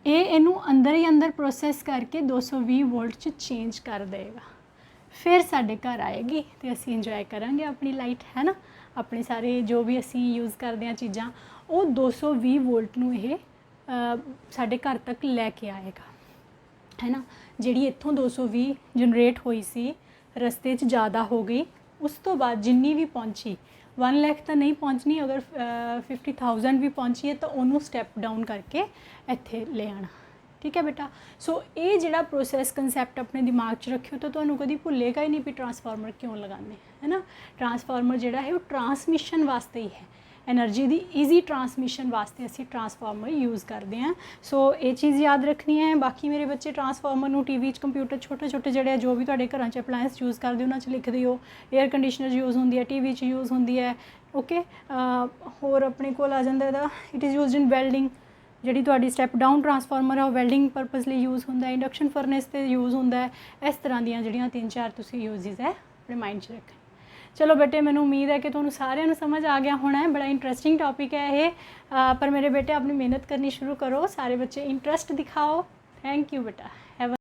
ਇਹ ਇਹਨੂੰ ਅੰਦਰ ਹੀ ਅੰਦਰ ਪ੍ਰੋਸੈਸ ਕਰਕੇ 220 ਵੋਲਟ 'ਚ ਚੇਂਜ ਕਰ ਦੇਗਾ। ਫਿਰ ਸਾਡੇ ਘਰ ਆਏਗੀ ਅਤੇ ਅਸੀਂ ਇੰਜੋਏ ਕਰਾਂਗੇ ਆਪਣੀ ਲਾਈਟ, ਹੈ ਨਾ। ਆਪਣੇ ਸਾਰੇ ਜੋ ਵੀ ਅਸੀਂ ਯੂਜ਼ ਕਰਦੇ ਹਾਂ ਚੀਜ਼ਾਂ, ਉਹ 220 ਵੋਲਟ ਨੂੰ ਇਹ ਸਾਡੇ ਘਰ ਤੱਕ ਲੈ ਕੇ ਆਏਗਾ, ਹੈ ਨਾ। ਜਿਹੜੀ ਇੱਥੋਂ 220 ਜਨਰੇਟ ਹੋਈ ਸੀ, ਰਸਤੇ 'ਚ ਜ਼ਿਆਦਾ ਹੋ ਗਈ, ਉਸ ਤੋਂ ਬਾਅਦ ਜਿੰਨੀ ਵੀ ਪਹੁੰਚੀ, 1 ਲੱਖ ਤਾਂ ਨਹੀਂ ਪਹੁੰਚਣੀ, ਅਗਰ 50,000 ਵੀ ਪਹੁੰਚੀ ਹੈ ਤਾਂ ਉਹਨੂੰ ਸਟੈਪ ਡਾਊਨ ਕਰਕੇ ਇੱਥੇ ਲੈ ਆਉਣਾ। ਠੀਕ ਹੈ ਬੇਟਾ। ਸੋ ਇਹ ਜਿਹੜਾ ਪ੍ਰੋਸੈਸ ਕੰਸੈਪਟ ਆਪਣੇ ਦਿਮਾਗ 'ਚ ਰੱਖਿਓ ਤਾਂ ਤੁਹਾਨੂੰ ਕਦੀ ਭੁੱਲੇਗਾ ਹੀ ਨਹੀਂ ਵੀ ਟਰਾਂਸਫਾਰਮਰ ਕਿਉਂ ਲਗਾਉਂਦੇ, ਹੈ ਨਾ। ਟਰਾਂਸਫਾਰਮਰ ਜਿਹੜਾ ਹੈ ਉਹ ਟਰਾਂਸਮਿਸ਼ਨ ਵਾਸਤੇ ਹੀ ਹੈ, ਐਨਰਜੀ ਦੀ ਈਜ਼ੀ ਟਰਾਂਸਮਿਸ਼ਨ ਵਾਸਤੇ ਅਸੀਂ ਟਰਾਂਸਫਾਰਮਰ ਯੂਜ਼ ਕਰਦੇ ਹਾਂ। ਸੋ ਇਹ ਚੀਜ਼ ਯਾਦ ਰੱਖਣੀ ਹੈ। ਬਾਕੀ ਮੇਰੇ ਬੱਚੇ ਟਰਾਂਸਫਾਰਮਰ ਨੂੰ ਟੀਵੀ 'ਚ, ਕੰਪਿਊਟਰ, ਛੋਟੇ ਛੋਟੇ ਜਿਹੜੇ ਜੋ ਵੀ ਤੁਹਾਡੇ ਘਰਾਂ 'ਚ ਅਪਲਾਇੰਸ ਯੂਜ਼ ਕਰਦੇ ਉਹਨਾਂ 'ਚ ਲਿਖ ਦਿਓ। ਏਅਰ ਕੰਡੀਸ਼ਨਰ ਯੂਜ਼ ਹੁੰਦੀ ਹੈ, ਟੀਵੀ 'ਚ ਯੂਜ਼ ਹੁੰਦੀ ਹੈ। ਓਕੇ, ਹੋਰ ਆਪਣੇ ਕੋਲ ਆ ਜਾਂਦਾ ਇਹਦਾ, it is used in welding. ਜਿਹੜੀ ਤੁਹਾਡੀ ਸਟੈਪ ਡਾਊਨ ਟਰਾਂਸਫਾਰਮਰ ਹੈ ਉਹ ਵੈਲਡਿੰਗ ਪਰਪਸ ਲਈ ਯੂਜ਼ ਹੁੰਦਾ ਹੈ, ਇੰਡਕਸ਼ਨ ਫਰਨੈਸ 'ਤੇ ਯੂਜ਼ ਹੁੰਦਾ ਹੈ। ਇਸ ਤਰ੍ਹਾਂ ਦੀਆਂ ਜਿਹੜੀਆਂ 3-4 ਤੁਸੀਂ ਯੂਜ਼ਿਸ ਹੈ ਆਪਣੇ ਮਾਈਂਡ 'ਚ ਰੱਖੋ। ਚਲੋ ਬੇਟੇ, ਮੈਨੂੰ ਉਮੀਦ ਹੈ ਕਿ ਤੁਹਾਨੂੰ ਸਾਰਿਆਂ ਨੂੰ ਸਮਝ ਆ ਗਿਆ ਹੋਣਾ ਹੈ। ਬੜਾ ਇੰਟਰਸਟਿੰਗ ਟੌਪਿਕ ਹੈ ਇਹ, ਪਰ ਮੇਰੇ ਬੇਟੇ ਆਪਣੀ ਮਿਹਨਤ ਕਰਨੀ ਸ਼ੁਰੂ ਕਰੋ। ਸਾਰੇ ਬੱਚੇ ਇੰਟਰਸਟ ਦਿਖਾਓ। ਥੈਂਕ ਯੂ ਬੇਟਾ।